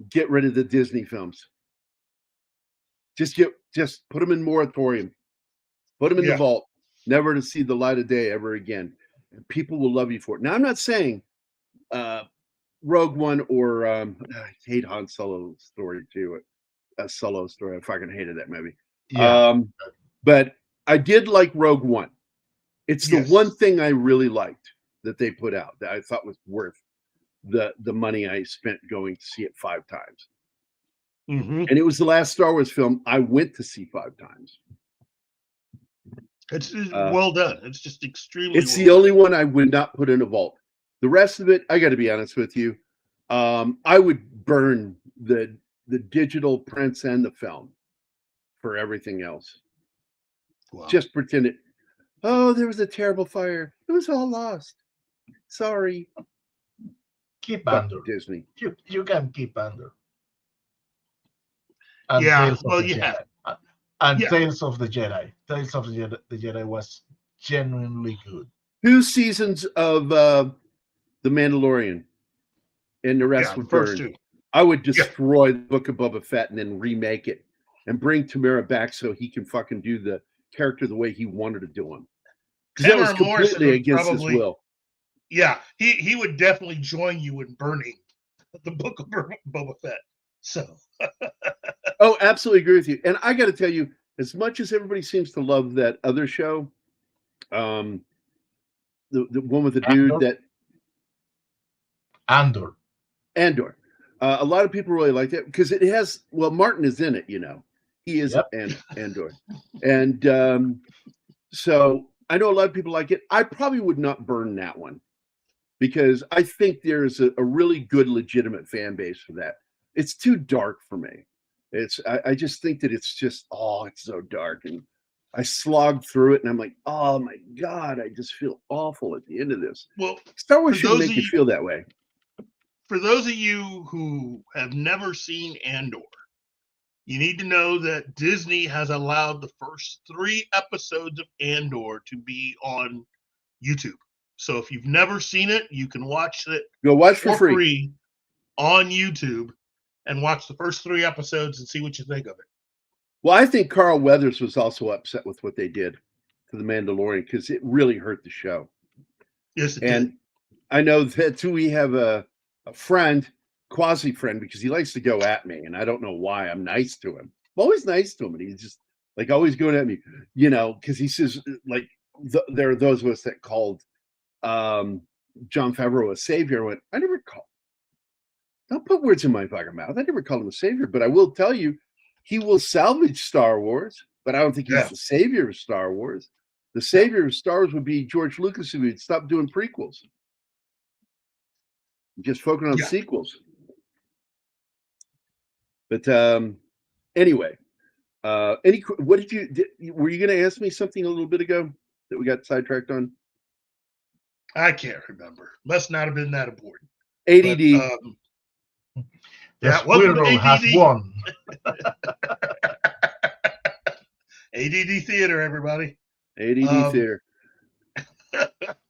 get rid of the Disney films. Just put them in moratorium. Put them in the vault, never to see the light of day ever again. And people will love you for it. Now, I'm not saying Rogue One or I hate Han Solo's story too. A Solo story. I fucking hated that movie. Yeah. But I did like Rogue One. It's the one thing I really liked that they put out that I thought was worth the money I spent going to see it 5 times. And it was the last Star Wars film I went to see 5 times. It's well done. It's just extremely. It's the only one I would not put in a vault. The rest of it, I got to be honest with you, I would burn the digital prints and the film for everything else. Wow. Just pretend it. Oh, there was a terrible fire. It was all lost. Sorry. Keep Fuck Andor. Disney. You can keep Andor. And Yeah, Tales of well, the yeah. Jedi. And Yeah. Tales of the Jedi. Tales of the Jedi was genuinely good. 2 seasons of The Mandalorian, and the rest Yeah, would the first burn. 2. I would destroy the Book of Boba Fett and then remake it and bring Tamara back so he can fucking do the character the way he wanted to do him. Because that was Tamara Morrison completely would against his probably- will. Yeah, he would definitely join you in burning the Book of Boba Fett. So Oh, absolutely agree with you. And I got to tell you, as much as everybody seems to love that other show, the one with the dude Andor? that Andor. Andor. A lot of people really like that because it has, well, Martin is in it, you know. He is Yep. Andor. And so I know a lot of people like it. I probably would not burn that one because I think there's a really good, legitimate fan base for that. It's too dark for me. I just think that it's just, it's so dark. And I slogged through it and I'm like, oh my God, I just feel awful at the end of this. well, Star Wars For shouldn't those make of you feel that way. for those of you who have never seen Andor, you need to know that Disney has allowed the first 3 episodes of Andor to be on YouTube. So if you've never seen it, you can watch it Go watch for for free. free on YouTube and watch the first 3 episodes and see what you think of it. Well, I think Carl Weathers was also upset with what they did to The Mandalorian because it really hurt the show. Yes, it And did. I know that we have a friend, quasi friend, because he likes to go at me, and I don't know why. I'm nice to him. I'm always nice to him, and he's just like always going at me, you know, because he says like there are those of us that called John Favreau a savior. I went, I never called. Don't put words in my fucking mouth. I never called him a savior, but I will tell you, he will salvage Star Wars, but I don't think he's the savior of Star Wars. The savior of Star Wars would be George Lucas if he'd stop doing prequels. Just focus on sequels. But anyway, what were you going to ask me something a little bit ago that we got sidetracked on? I can't remember. Must not have been that important. ADD. But, The yeah, welcome to squirrel has ADD. won. ADD Theater, everybody. ADD theater.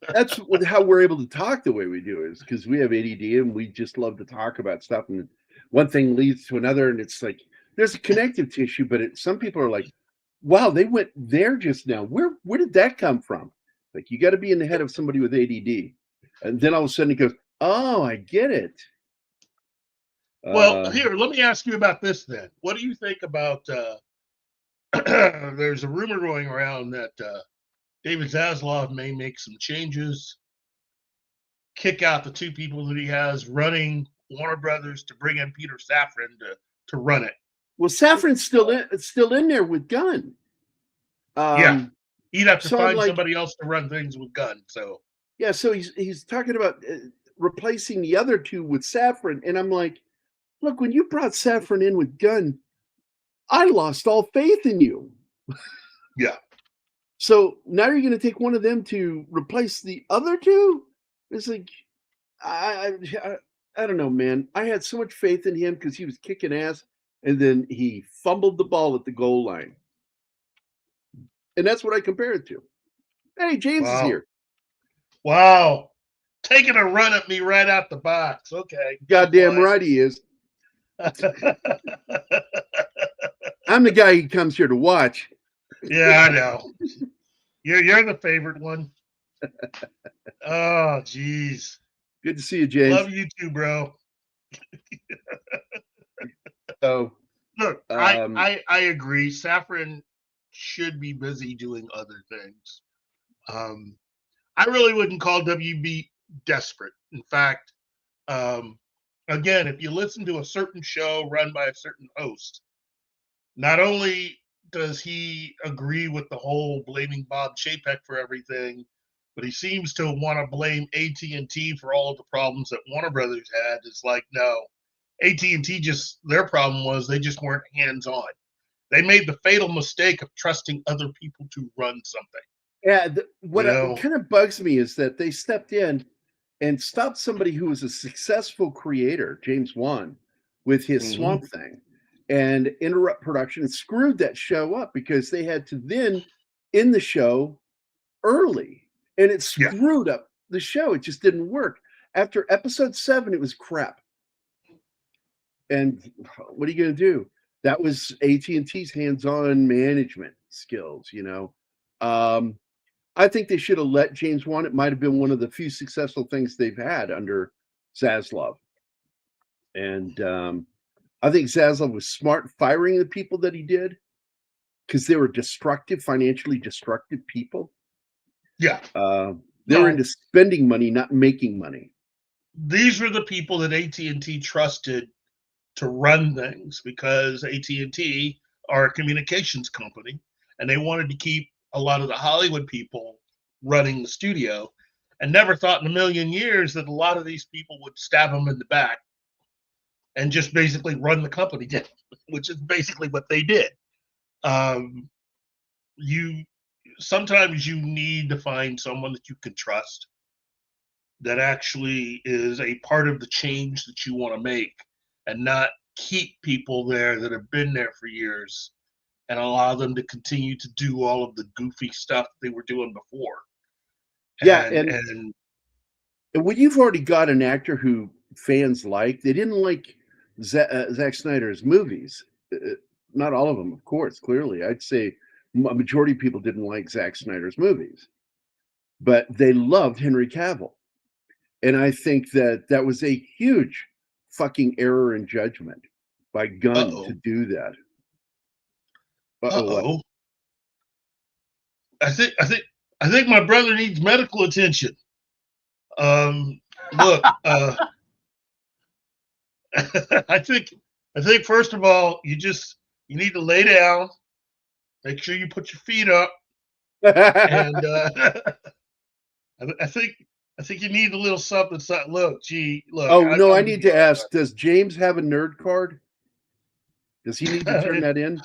That's how we're able to talk the way we do, is because we have ADD and we just love to talk about stuff, and one thing leads to another, and it's like there's a connective tissue, but some people are like, wow, they went there just now. Where did that come from? Like, you got to be in the head of somebody with ADD, and then all of a sudden it goes, oh, I get it. Well, here, let me ask you about this then. What do you think about there's a rumor going around that David Zaslav may make some changes, kick out the 2 people that he has running Warner Brothers to bring in Peter Safran to run it. Well, Safran's still in there with Gunn. Yeah, he'd have to so find like- somebody else to run things with Gunn. So Yeah, so he's talking about replacing the other 2 with Safran, and I'm like, look, when you brought Safran in with Gunn, I lost all faith in you. yeah, So now you're going to take one of them to replace the other 2? It's like, I don't know, man. I had so much faith in him because he was kicking ass, and then he fumbled the ball at the goal line. And that's what I compare it to. Hey, James is here. Wow, taking a run at me right out the box. Okay, Goddamn fine. right he is. I'm the guy he comes here to watch. Yeah, I know. You're the favorite one. Oh, geez. Good to see you, James. Love you too, bro. So, Look, Um, I agree. Safran should be busy doing other things. I really wouldn't call WB desperate. In fact, again, if you listen to a certain show run by a certain host, not only does he agree with the whole blaming Bob Chapek for everything, but he seems to want to blame AT&T for all of the problems that Warner Brothers had. It's like, no, AT&T their problem was they just weren't hands-on. They made the fatal mistake of trusting other people to run something. Yeah, what You know? kind of bugs me is that they stepped in and stopped somebody who was a successful creator, James Wan, with his Swamp Thing, and interrupt production and screwed that show up because they had to then end the show early, and it screwed up the show. It just didn't work. After episode 7, it was crap. And what are you going to do? That was AT&T's hands-on management skills, you know. I think they should have let James Wan. It might have been one of the few successful things they've had under Zaslav. And I think Zaslav was smart firing the people that he did because they were destructive, financially destructive people. Yeah. They were into spending money, not making money. These were the people that AT&T trusted to run things because AT&T are a communications company, and they wanted to keep a lot of the Hollywood people running the studio, and never thought in a million years that a lot of these people would stab them in the back and just basically run the company, which is basically what they did. Sometimes you need to find someone that you can trust that actually is a part of the change that you want to make, and not keep people there that have been there for years and allow them to continue to do all of the goofy stuff they were doing before. And when you've already got an actor who fans like, they didn't like Zack Snyder's movies. Not all of them, of course, clearly. I'd say a majority of people didn't like Zack Snyder's movies, but they loved Henry Cavill. And I think that was a huge fucking error in judgment by Gunn to do that. I think my brother needs medical attention. Look, I think first of all, you need to lay down, make sure you put your feet up, and I think you need a little something. Look. I need to ask: does James have a nerd card? Does he need to turn that in?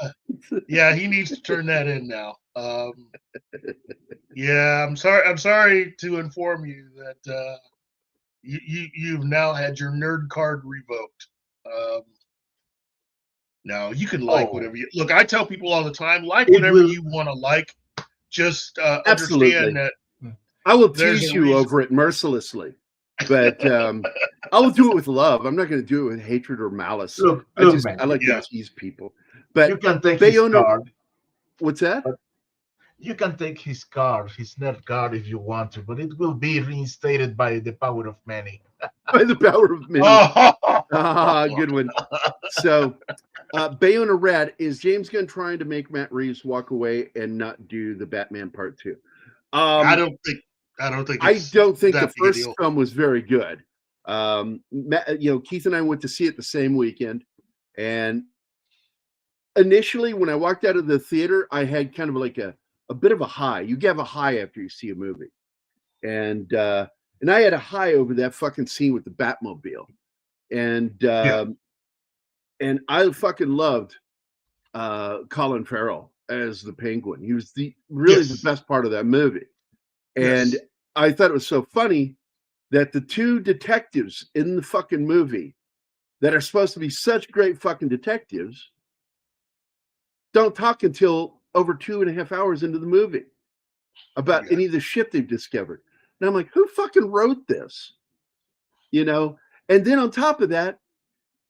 Yeah, he needs to turn that in now. Yeah, I'm sorry to inform you that you've now had your nerd card revoked. Now you can like whatever you look. I tell people all the time, like whatever you want to like. Just understand that I will tease you over it mercilessly, but I will do it with love. I'm not going to do it with hatred or malice. I like to tease people. But you can take his card. What's that? You can take his card, his nerd card, if you want to, but it will be reinstated by the power of many. By the power of many. Good one. So, Bayona Red, is James Gunn trying to make Matt Reeves walk away and not do the Batman Part 2? I don't think the first film was very good. Keith and I went to see it the same weekend, and initially when I walked out of the theater, I had kind of like a bit of a high. You have a high after you see a movie, and I had a high over that fucking scene with the Batmobile, and I fucking loved Colin Farrell as the Penguin. He was the best part of that movie. And I thought it was so funny that the two detectives in the fucking movie that are supposed to be such great fucking detectives don't talk until over 2.5 hours into the movie about any of the shit they've discovered. And I'm like, who fucking wrote this? You know? And then on top of that,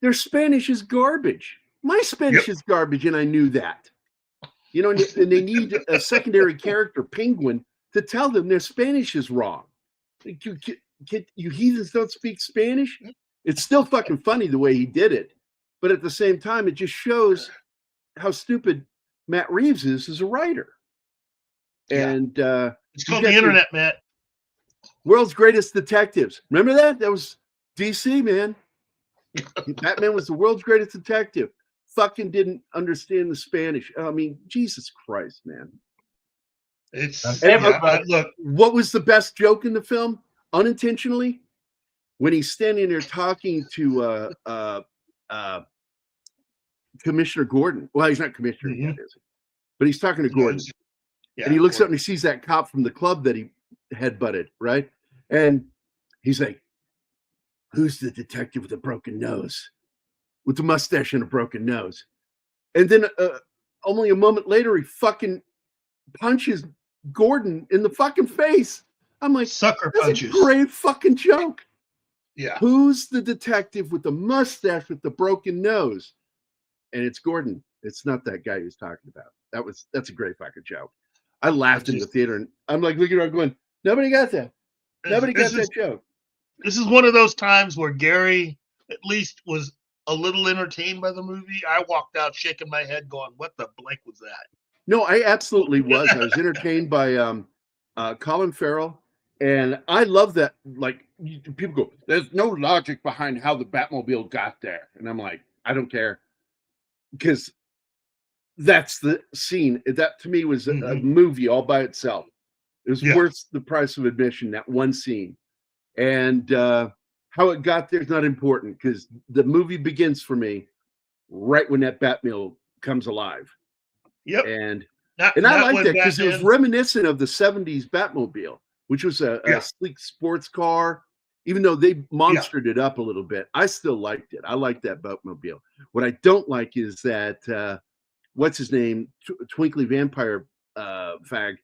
their Spanish is garbage. My Spanish is garbage, and I knew that. You know, and they need a secondary character, Penguin, to tell them their Spanish is wrong. You heathens don't speak Spanish? It's still fucking funny the way he did it. But at the same time, it just shows how stupid Matt Reeves is as a writer. And it's called the internet, Matt. World's Greatest Detectives. Remember that? That was DC, man. Batman was the world's greatest detective. Fucking didn't understand the Spanish. I mean, Jesus Christ, man. Look, what was the best joke in the film? Unintentionally, when he's standing there talking to Commissioner Gordon. Well, he's not commissioner yet, is he? But he's talking to Gordon, Yeah, and he looks up and he sees that cop from the club that he headbutted, right? And he's like, "Who's the detective with a broken nose, with the mustache and a broken nose?" And then only a moment later, he fucking punches Gordon in the fucking face. I'm like, sucker that's punches. a great fucking joke. Yeah. Who's the detective with the mustache with the broken nose? And it's Gordon. It's not that guy he's talking about. That's a great fucking joke. I laughed in the theater, and I'm like looking around going, nobody got that. Nobody got that joke. This is one of those times where Gary at least was a little entertained by the movie. I walked out shaking my head going, what the blank was that? No, I absolutely was. I was entertained by Colin Farrell, and I love that. Like, people go, there's no logic behind how the Batmobile got there. And I'm like, I don't care. Because that's the scene. That to me was a movie all by itself. It was worth the price of admission, that one scene. And how it got there is not important, because the movie begins for me right when that Batmobile comes alive. Yep. And I like that because it was reminiscent of the 70s Batmobile, which was a sleek sports car. Even though they monstered it up a little bit, I still liked it. I like that Batmobile. What I don't like is that what's his name, Twinkly Vampire fag,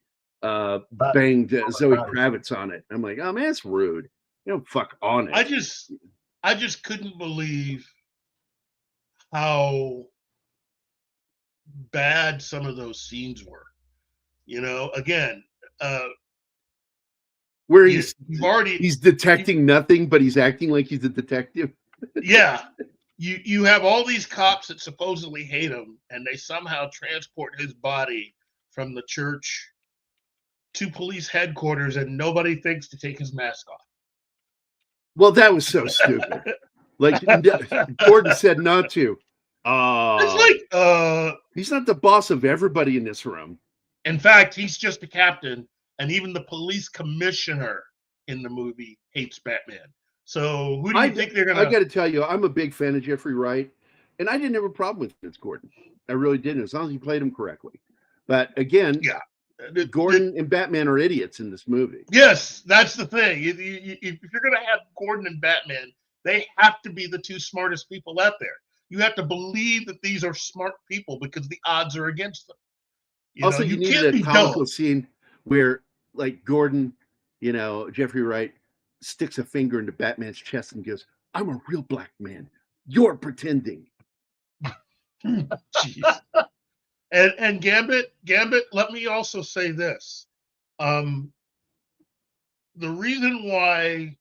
banged Zoe Kravitz on it. I'm like, oh man, it's rude. You know, fuck on it. I just couldn't believe how bad some of those scenes were. You know, again, where he's detecting nothing, but he's acting like he's a detective. Yeah. You have all these cops that supposedly hate him, and they somehow transport his body from the church to police headquarters, and nobody thinks to take his mask off. Well, that was so stupid. Like, Gordon said not to. It's like, he's not the boss of everybody in this room. In fact, he's just a captain. And even the police commissioner in the movie hates Batman. So who do you think they're going to... I got to tell you, I'm a big fan of Jeffrey Wright, and I didn't have a problem with Vince Gordon. I really didn't, as long as he played him correctly. But again, Gordon and Batman are idiots in this movie. Yes, that's the thing. If you're going to have Gordon and Batman, they have to be the two smartest people out there. You have to believe that these are smart people because the odds are against them. You needed a comical scene where, like, Gordon, Jeffrey Wright sticks a finger into Batman's chest and goes, "I'm a real black man. You're pretending." Jeez. And Gambit, let me also say this. The reason why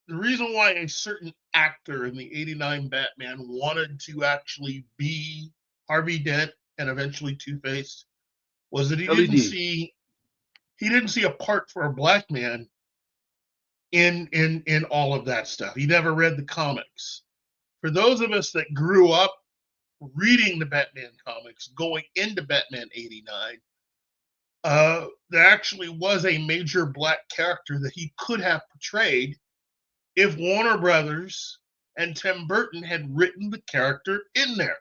a certain actor in the 89 Batman wanted to actually be Harvey Dent and eventually Two-Face was that he didn't see a part for a black man in all of that stuff. He never read the comics. For those of us that grew up reading the Batman comics, going into Batman 89, there actually was a major black character that he could have portrayed if Warner Brothers and Tim Burton had written the character in there.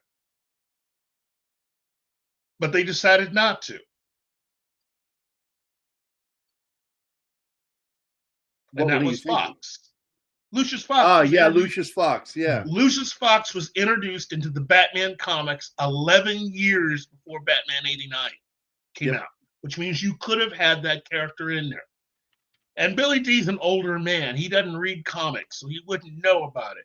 But they decided not to. And that was Fox. Lucius Fox. Lucius Fox. Yeah. Lucius Fox was introduced into the Batman comics 11 years before Batman 89 came out, which means you could have had that character in there. And Billy D's an older man. He doesn't read comics, so he wouldn't know about it.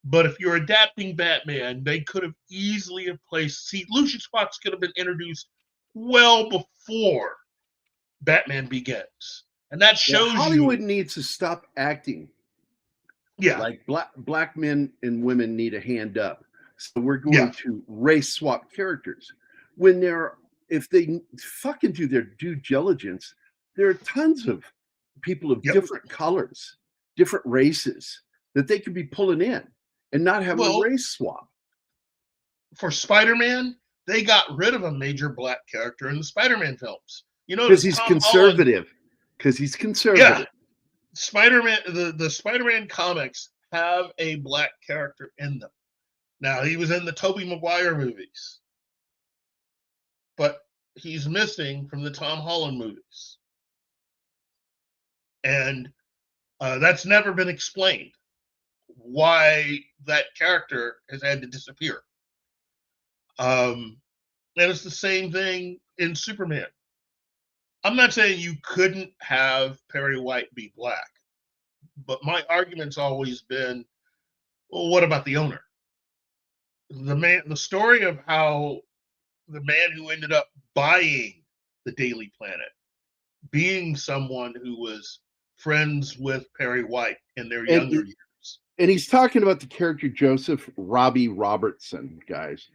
But if you're adapting Batman, they could have easily placed... See, Lucius Fox could have been introduced well before Batman Begins. And that shows Hollywood needs to stop acting. Yeah. Like black men and women need a hand up. So we're going to race swap characters. When if they fucking do their due diligence, there are tons of people of different colors, different races that they could be pulling in and not have a race swap. For Spider-Man, they got rid of a major black character in the Spider-Man films. Because he's conservative. Because he's conservative. Yeah. Spider-Man, the Spider-Man comics have a black character in them. Now, he was in the Tobey Maguire movies. But he's missing from the Tom Holland movies. And that's never been explained, why that character has had to disappear. And it's the same thing in Superman. I'm not saying you couldn't have Perry White be black, but my argument's always been, well, what about the owner? The story of how the man who ended up buying the Daily Planet, being someone who was friends with Perry White in their younger years. And he's talking about the character Joseph Robbie Robertson, guys.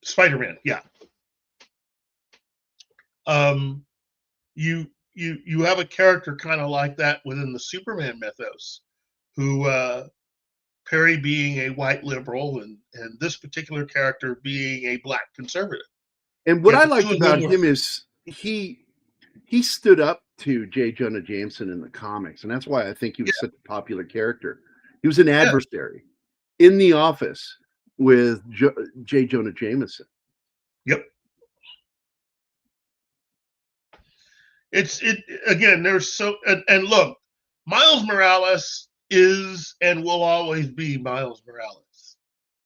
Spider-Man, yeah. You have a character kind of like that within the Superman mythos, who Perry being a white liberal and this particular character being a black conservative. And what I liked about him is he stood up to J. Jonah Jameson in the comics, and that's why I think he was such a popular character. He was an adversary in the office with J. Jonah Jameson. Yep. Again, there's so, and look, Miles Morales is and will always be Miles Morales.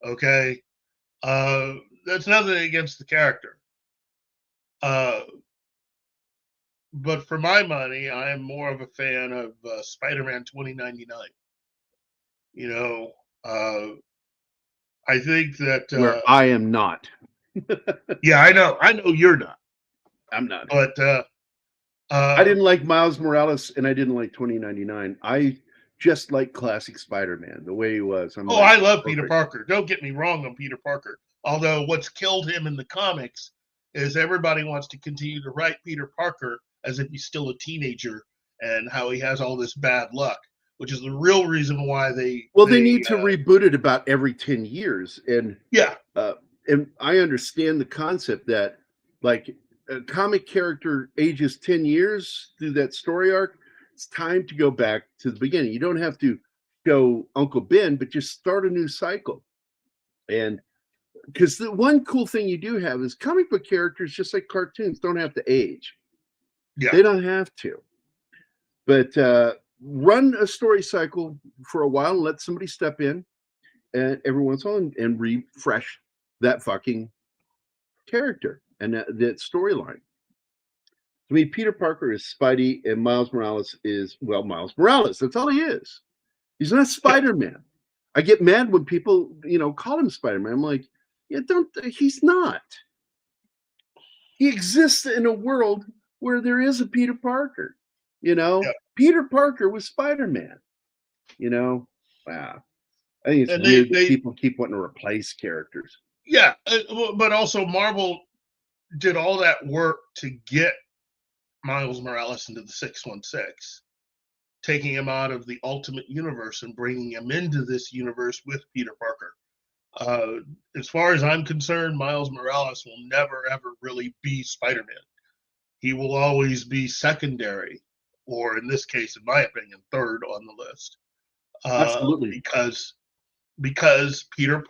Okay? That's nothing against the character. But for my money, I am more of a fan of Spider-Man 2099. You know, I think that where I am not. Yeah, I know you're not. I'm not. But I didn't like Miles Morales, and I didn't like 2099. I just like classic Spider-Man, the way he was. I love Peter Parker. Don't get me wrong on Peter Parker. Although what's killed him in the comics is everybody wants to continue to write Peter Parker as if he's still a teenager and how he has all this bad luck, which is the real reason why they need to reboot it about every 10 years. And and I understand the concept that, like, a comic character ages 10 years through that story arc, it's time to go back to the beginning. You don't have to go Uncle Ben, but just start a new cycle. And because the one cool thing you do have is comic book characters, just like cartoons, don't have to age. Yeah. They don't have to. But run a story cycle for a while and let somebody step in and every once in a while and refresh that fucking character and that storyline. I mean, Peter Parker is Spidey and Miles Morales is, well, Miles Morales. That's all he is. He's not Spider-Man. I get mad when people, call him Spider-Man. I'm like, he's not. He exists in a world where there is a Peter Parker, Peter Parker was Spider-Man, wow. I think it's weird that people keep wanting to replace characters. Yeah, but also Marvel did all that work to get Miles Morales into the 616, taking him out of the Ultimate Universe and bringing him into this universe with Peter Parker. As far as I'm concerned, Miles Morales will never, ever really be Spider-Man. He will always be secondary, or in this case, in my opinion, third on the list. Absolutely. Because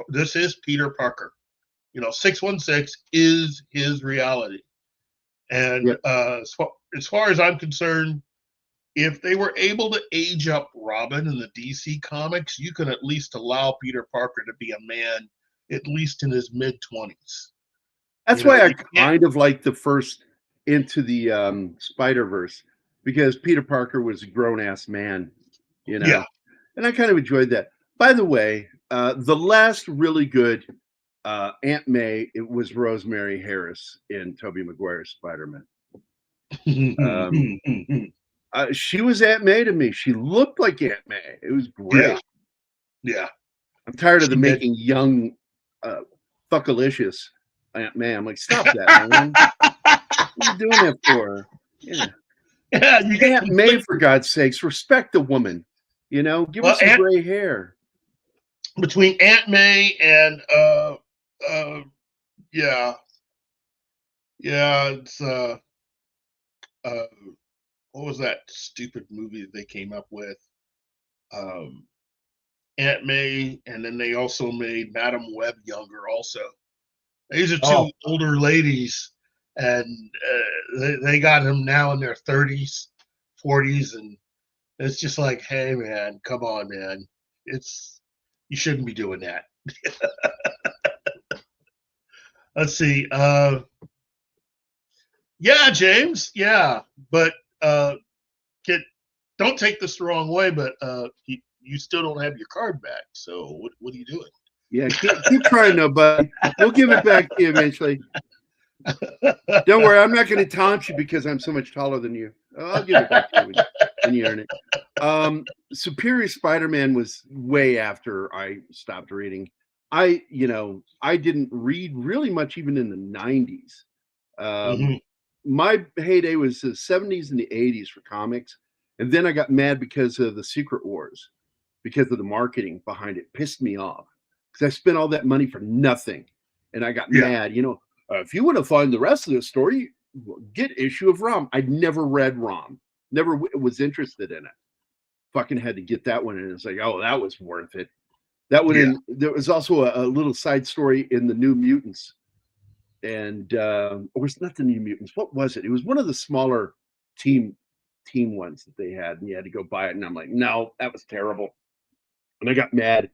this is Peter Parker. 616 is his reality. And as far as I'm concerned, if they were able to age up Robin in the DC comics, you can at least allow Peter Parker to be a man, at least in his mid-20s. That's why I kind of like the first Into the Spider-Verse, because Peter Parker was a grown-ass man, Yeah. And I kind of enjoyed that. By the way, the last really good Aunt May, it was Rosemary Harris in Tobey Maguire's Spider-Man. She was Aunt May to me. She looked like Aunt May. It was great. Yeah. I'm tired of making young, fuckalicious Aunt May. I'm like, stop that, man. What are you doing that for? Yeah. Aunt May, for God's sakes, respect the woman. Give her some gray hair. Between Aunt May and it's what was that stupid movie that they came up with? Aunt May, and then they also made Madam Web younger also. These are two older ladies and they got him now in their 30s, 40s, and it's just like, hey man, come on, man, you shouldn't be doing that. Let's see. Yeah, James. Yeah, but don't take this the wrong way, but you still don't have your card back. So what are you doing? Yeah, keep trying, though, bud. We'll give it back to you eventually. Don't worry, I'm not going to taunt you because I'm so much taller than you. I'll give it back to you when you earn it. Superior Spider-Man was way after I stopped reading. I didn't read really much even in the 90s. My heyday was the 70s and the 80s for comics. And then I got mad because of the Secret Wars, because of the marketing behind it. Pissed me off because I spent all that money for nothing. And I got mad. If you want to find the rest of the story, get issue of ROM. I'd never read ROM. Never was interested in it. Fucking had to get that one. And it's like, oh, that was worth it. That one in, there was also a little side story in the New Mutants. And or it's not the New Mutants. What was it? It was one of the smaller team ones that they had, and you had to go buy it. And I'm like, no, that was terrible. And I got mad,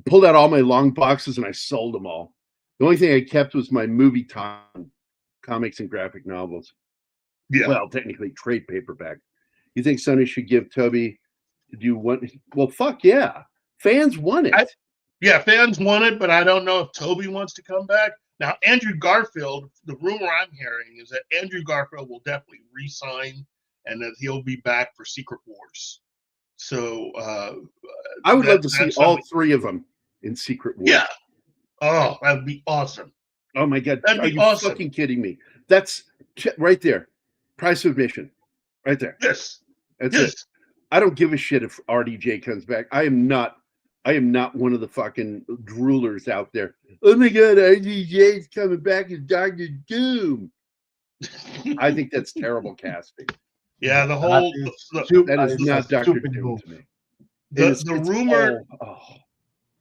pulled out all my long boxes, and I sold them all. The only thing I kept was my movie time comics and graphic novels. Yeah. Well, technically trade paperback. You think Sony should give Toby to do one? Well, fuck yeah. Fans want it. Fans want it, but I don't know if Toby wants to come back. Now, Andrew Garfield, the rumor I'm hearing is that Andrew Garfield will definitely re-sign and that he'll be back for Secret Wars. So I would love to see all three of them in Secret Wars. Yeah. Oh, that would be awesome. Oh my God. That'd be Are you awesome. fucking kidding me? That's right there. Price of admission. Right there. Yes. That's it. I don't give a shit if RDJ comes back. I am not one of the fucking droolers out there. Oh my God, RDJ's coming back as Dr. Doom. I think that's terrible casting. Yeah, the that is not Dr. Doom to me.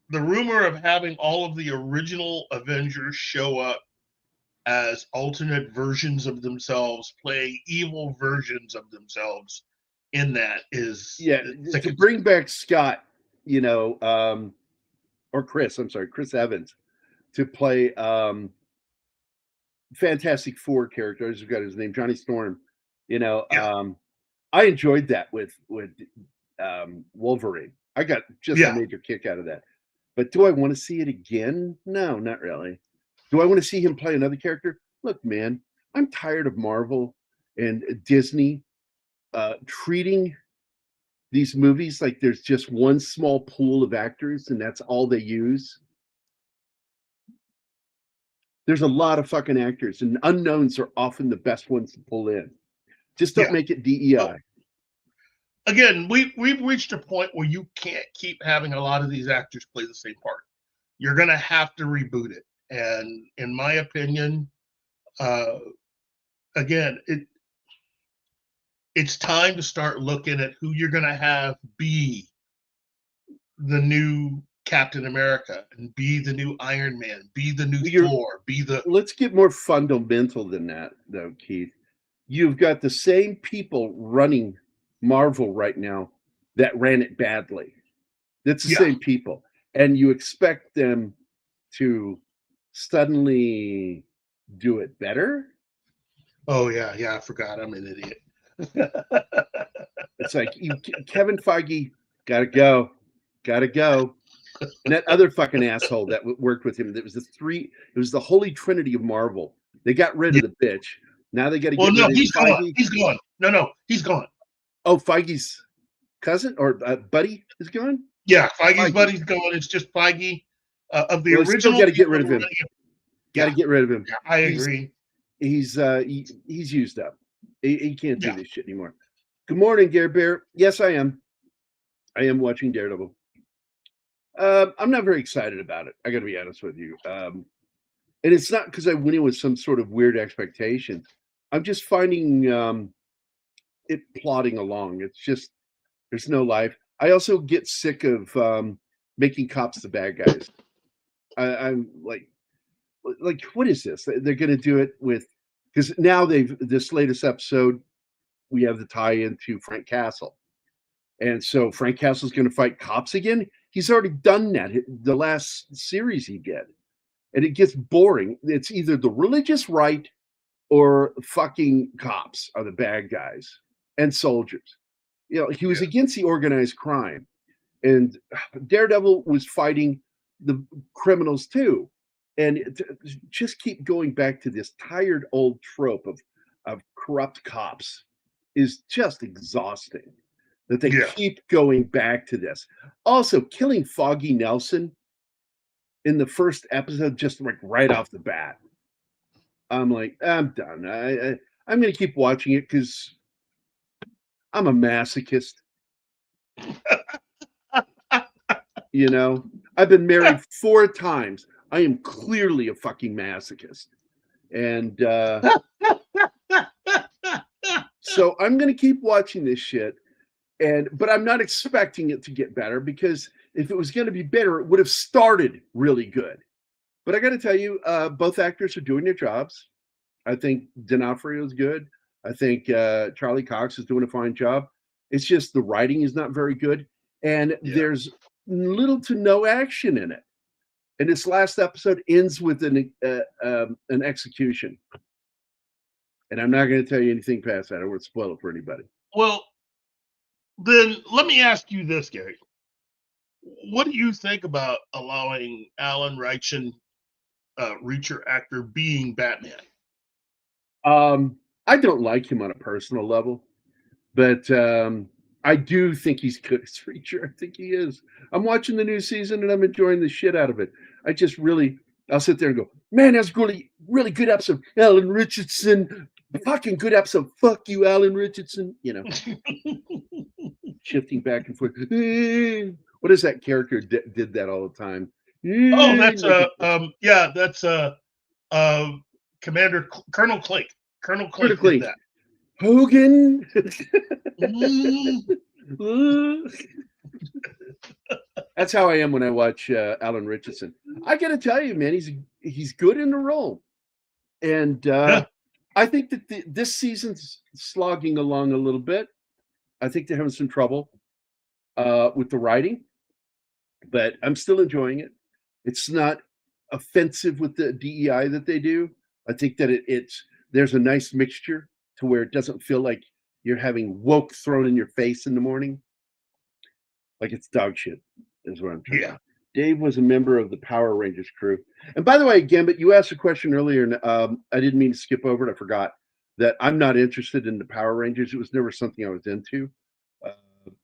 The rumor of having all of the original Avengers show up as alternate versions of themselves, playing evil versions of themselves in that is to bring back Scott, or Chris Evans to play Fantastic Four character. I just got his name, Johnny Storm. I enjoyed that with Wolverine. I got just a major kick out of that. But do I want to see it again? No, not really. Do I want to see him play another character? Look, man, I'm tired of Marvel and Disney treating these movies like there's just one small pool of actors and that's all they use. There's a lot of fucking actors, and unknowns are often the best ones to pull in. Just don't make it DEI. Well, again, we've reached a point where you can't keep having a lot of these actors play the same part. You're going to have to reboot it. And in my opinion, again, it's time to start looking at who you're going to have be the new Captain America and be the new Iron Man, be the new Thor, be the... Let's get more fundamental than that, though, Keith. You've got the same people running Marvel right now that ran it badly. That's the same people. And you expect them to suddenly do it better? Oh, yeah, I forgot. I'm an idiot. It's like, Kevin Feige, gotta go. And that other fucking asshole that worked with him, it was the holy trinity of Marvel. They got rid of the bitch. Now they got to get rid of he's gone. He's gone. No, he's gone. Oh, Feige's cousin or buddy is gone? Yeah, Feige's buddy's gone. It's just Feige of the original. Still got to get rid of him. Got to get rid of him. Yeah, I agree. He's used up. He can't do this shit anymore. Good morning, Gare Bear. Yes, I am. I am watching Daredevil. I'm not very excited about it. I got to be honest with you. And it's not because I went in with some sort of weird expectation. I'm just finding it plodding along. It's just, there's no life. I also get sick of making cops the bad guys. I'm like, what is this? They're going to do it with because now this latest episode, we have the tie-in to Frank Castle. And so Frank Castle's going to fight cops again. He's already done that the last series he did. And it gets boring. It's either the religious right or fucking cops are the bad guys and soldiers. You know, he was against the organized crime. And Daredevil was fighting the criminals too. And just keep going back to this tired old trope of corrupt cops is just exhausting. That they keep going back to this. Also, killing Foggy Nelson in the first episode, just like right off the bat. I'm like, I'm done. I'm going to keep watching it because I'm a masochist. You know, I've been married 4 times. I am clearly a fucking masochist. And so I'm going to keep watching this shit. But I'm not expecting it to get better, because if it was going to be better, it would have started really good. But I got to tell you, both actors are doing their jobs. I think D'Onofrio is good. I think Charlie Cox is doing a fine job. It's just the writing is not very good, and there's little to no action in it. And this last episode ends with an execution. And I'm not going to tell you anything past that. I won't spoil it for anybody. Well, then let me ask you this, Gary. What do you think about allowing Alan Ritchson, Reacher actor, being Batman? I don't like him on a personal level, but I do think he's good as Reacher. I think he is. I'm watching the new season and I'm enjoying the shit out of it. I'll sit there and go, man, that's really, really good episode. Alan Richardson, fucking good episode. Fuck you, Alan Richardson. You know. Shifting back and forth. What is that character did that all the time? Oh, that's Commander Colonel Clink. Colonel Clink did that. Hogan. That's how I am when I watch Alan Richardson. I got to tell you, man, he's good in the role, and I think that this season's slogging along a little bit. I think they're having some trouble with the writing, but I'm still enjoying it. It's not offensive with the DEI that they do. I think that there's a nice mixture to where it doesn't feel like you're having woke thrown in your face in the morning. Like it's dog shit, is what I'm trying to say. Dave was a member of the Power Rangers crew. And by the way, Gambit, you asked a question earlier, and I didn't mean to skip over it. I forgot that I'm not interested in the Power Rangers. It was never something I was into.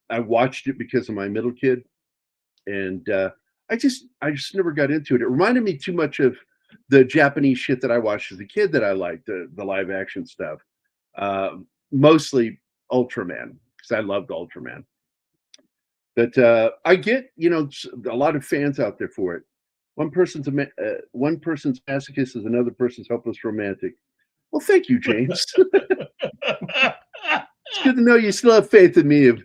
I watched it because of my middle kid, and I just never got into it. It reminded me too much of the Japanese shit that I watched as a kid that I liked, the live action stuff. Mostly Ultraman, because I loved Ultraman. But I get, a lot of fans out there for it. One person's masochist is another person's helpless romantic. Well, thank you, James. It's good to know you still have faith in me of,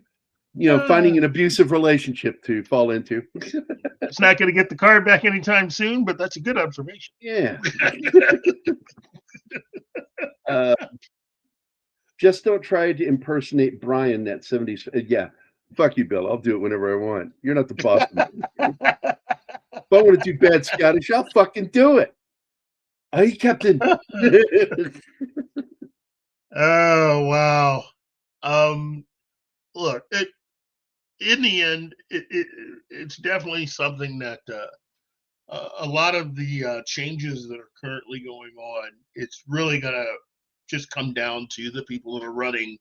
finding an abusive relationship to fall into. It's not going to get the car back anytime soon, but that's a good observation. Yeah. Just don't try to impersonate Brian, that 70s. Yeah. Fuck you, Bill. I'll do it whenever I want. You're not the boss. If I want to do bad Scottish, I'll fucking do it. Hey, Captain. Oh, wow. Look, in the end, it's definitely something that a lot of the changes that are currently going on, it's really going to just come down to the people that are running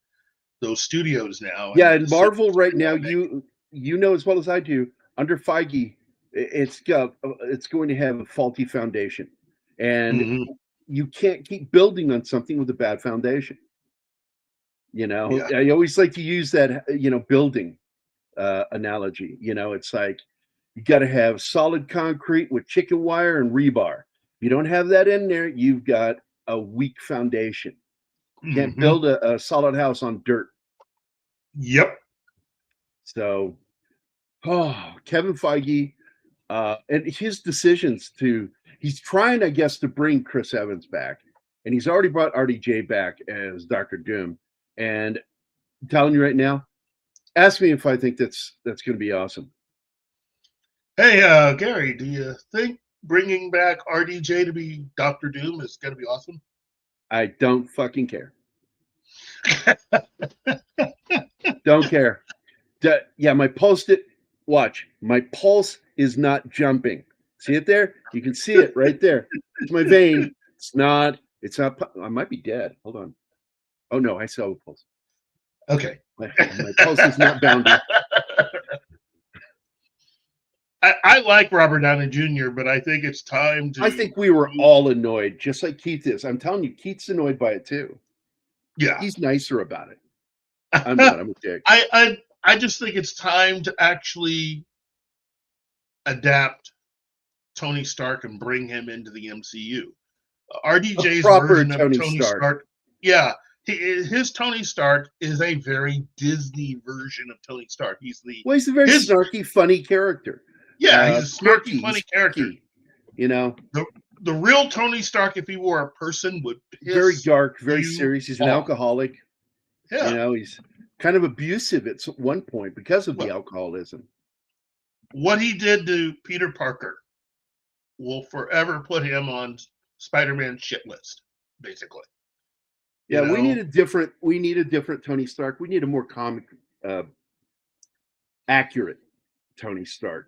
those studios now. Yeah, and Marvel right now, you know as well as I do, under Feige, it's going to have a faulty foundation, and you can't keep building on something with a bad foundation. I always like to use that building analogy. It's like you got to have solid concrete with chicken wire and rebar. If you don't have that in there, you've got a weak foundation. You can't build a solid house on dirt. Yep. So, Kevin Feige and his decisions he's trying, I guess, to bring Chris Evans back. and he's already brought RDJ back as Doctor Doom. And I'm telling you right now, ask me if I think that's going to be awesome. Hey, Gary, do you think bringing back RDJ to be Doctor Doom is going to be awesome? I don't fucking care. Don't care. Yeah, my pulse. Watch, my pulse is not jumping. See it there? You can see it right there. It's my vein. It's not. I might be dead. Hold on. Oh no, I saw a pulse. Okay. My pulse is not bounding. I like Robert Downey Jr., but I think it's time to. I think we were all annoyed, just like Keith is. I'm telling you, Keith's annoyed by it too. Yeah. He's nicer about it. I'm not. I'm a dick. I just think it's time to actually adapt Tony Stark and bring him into the MCU. RDJ's version of Tony Stark. Yeah. His Tony Stark is a very Disney version of Tony Stark. He's a very snarky, funny character. Yeah, he's a snarky, funny character. You know, the real Tony Stark, if he were a person, would piss very dark, very serious. He's an off. alcoholic. Yeah, you know, he's kind of abusive at one point because of the alcoholism. What he did to Peter Parker will forever put him on Spider-Man's shit list, basically. Yeah, we need a different Tony Stark. We need a more comic, accurate Tony Stark.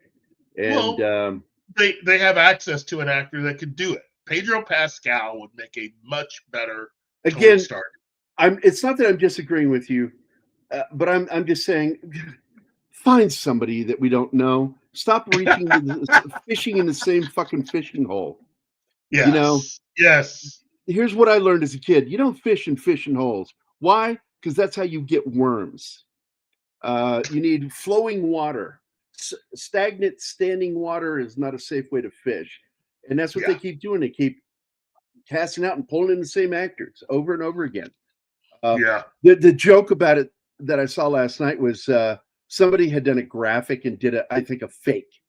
And they have access to an actor that could do it. Pedro Pascal would make a much better Tony Stark. It's not that I'm disagreeing with you, but I'm just saying, find somebody that we don't know. Stop reaching fishing in the same fucking fishing hole. Yes. You know. Yes. Here's what I learned as a kid. You don't fish in fishing holes. Why? Because that's how you get worms. You need flowing water. Stagnant, standing water is not a safe way to fish. And that's what they keep doing. They keep casting out and pulling in the same actors over and over again. The joke about it that I saw last night was somebody had done a graphic and did I think a fake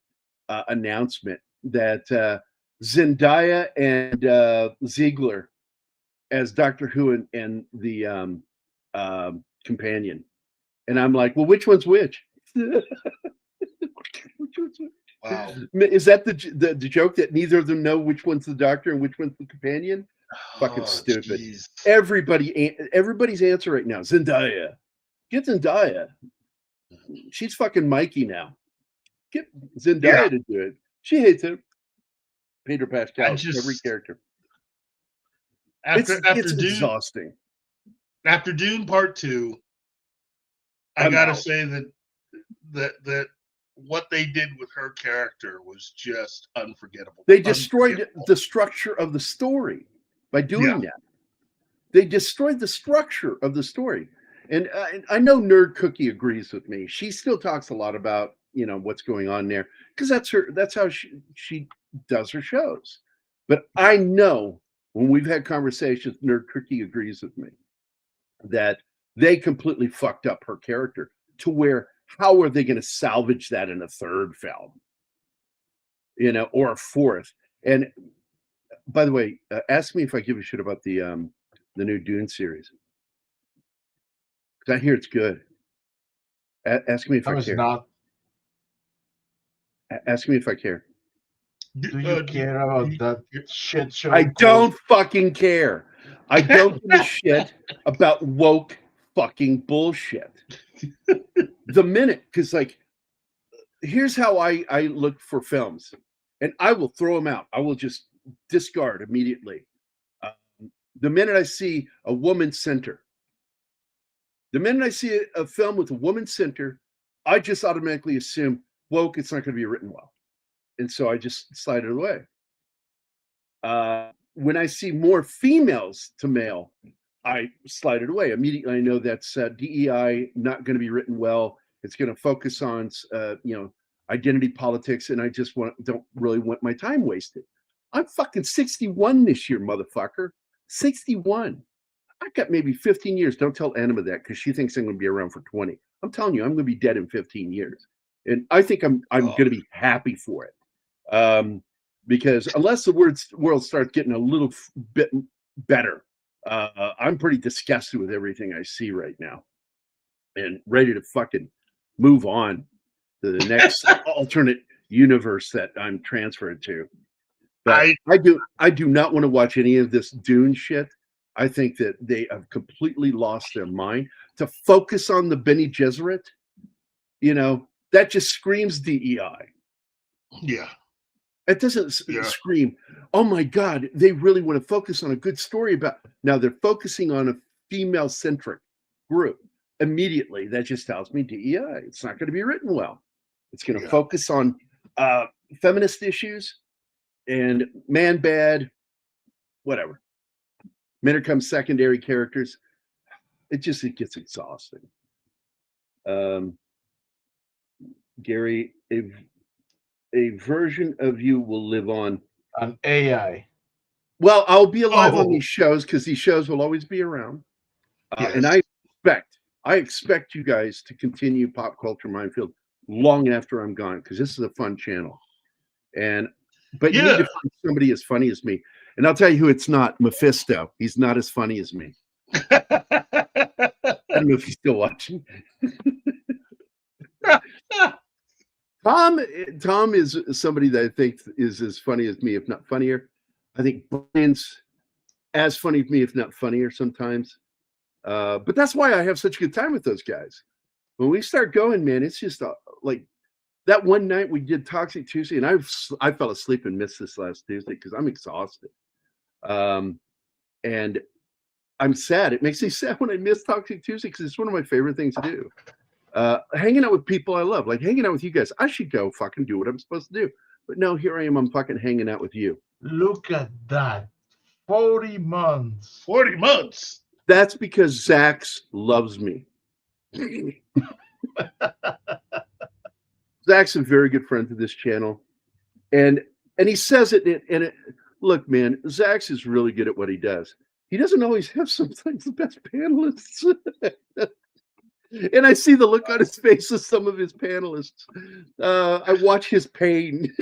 announcement that Zendaya and Ziegler as Doctor Who and the companion. And I'm like, well, which one's which? Wow. Is that the joke that neither of them know which one's the Doctor and which one's the companion? Fucking stupid. Geez. Everybody's answer right now, Zendaya. Get Zendaya. She's fucking Mikey now. Get Zendaya to do it. She hates him. Peter Pascal, every character. After it's Dune, exhausting. After Dune Part 2, I gotta say that what they did with her character was just unforgettable. They destroyed the structure of the story by doing that. They destroyed the structure of the story. And I know Nerd Cookie agrees with me. She still talks a lot about what's going on there because that's how she does her shows. But I know when we've had conversations, Nerd Cookie agrees with me that they completely fucked up her character to where how are they going to salvage that in a third film, or a fourth? And by the way, ask me if I give a shit about the new Dune series. Because I hear it's good. Ask me if I care. Not. Ask me if I care. Do you care about that shit show? I don't fucking care. I don't give a shit about woke fucking bullshit. The minute, because here's how I look for films, and I will throw them out. I will just discard immediately. The minute I see a woman center, the minute I see a film with a woman center, I just automatically assume woke. It's not going to be written well, and so I just slide it away. When I see more females to male, I slide it away immediately. I know that's DEI, not going to be written well. It's going to focus on, identity politics, and I just don't really want my time wasted. I'm fucking 61 this year, motherfucker. 61. I've got maybe 15 years. Don't tell Anima that because she thinks I'm going to be around for 20. I'm telling you, I'm going to be dead in 15 years, and I think I'm going to be happy for it. Because unless the world starts getting a little bit better. I'm pretty disgusted with everything I see right now, and ready to fucking move on to the next alternate universe that I'm transferred to. But I do not want to watch any of this Dune shit. I think that they have completely lost their mind to focus on the Bene Gesserit. You know, that just screams DEI. Yeah. It doesn't scream, oh my God, they really want to focus on a good story about. Now they're focusing on a female-centric group. Immediately, that just tells me DEI. It's not going to be written well. It's going to focus on feminist issues and man bad, whatever. Men become secondary characters. It gets exhausting. Gary, a version of you will live on An AI. Well, I'll be alive on these shows because these shows will always be around. And I expect you guys to continue Pop Culture Minefield long after I'm gone, because this is a fun channel. But you need to find somebody as funny as me. And I'll tell you who it's not. Mephisto. He's not as funny as me. I don't know if he's still watching. Tom is somebody that I think is as funny as me, if not funnier. I think Brian's as funny as me, if not funnier sometimes. But that's why I have such a good time with those guys. When we start going, man, it's just like that one night we did Toxic Tuesday, and I fell asleep and missed this last Tuesday because I'm exhausted. And I'm sad. It makes me sad when I miss Toxic Tuesday because it's one of my favorite things to do. Hanging out with people I love, like hanging out with you guys. I should go fucking do what I'm supposed to do. But no, here I am. I'm fucking hanging out with you. Look at that. 40 months. 40 months. That's because Zax loves me. Zach's a very good friend to this channel. And he says it, look, man, Zax is really good at what he does. He doesn't always have sometimes the best panelists. And I see the look on his face of some of his panelists. I watch his pain.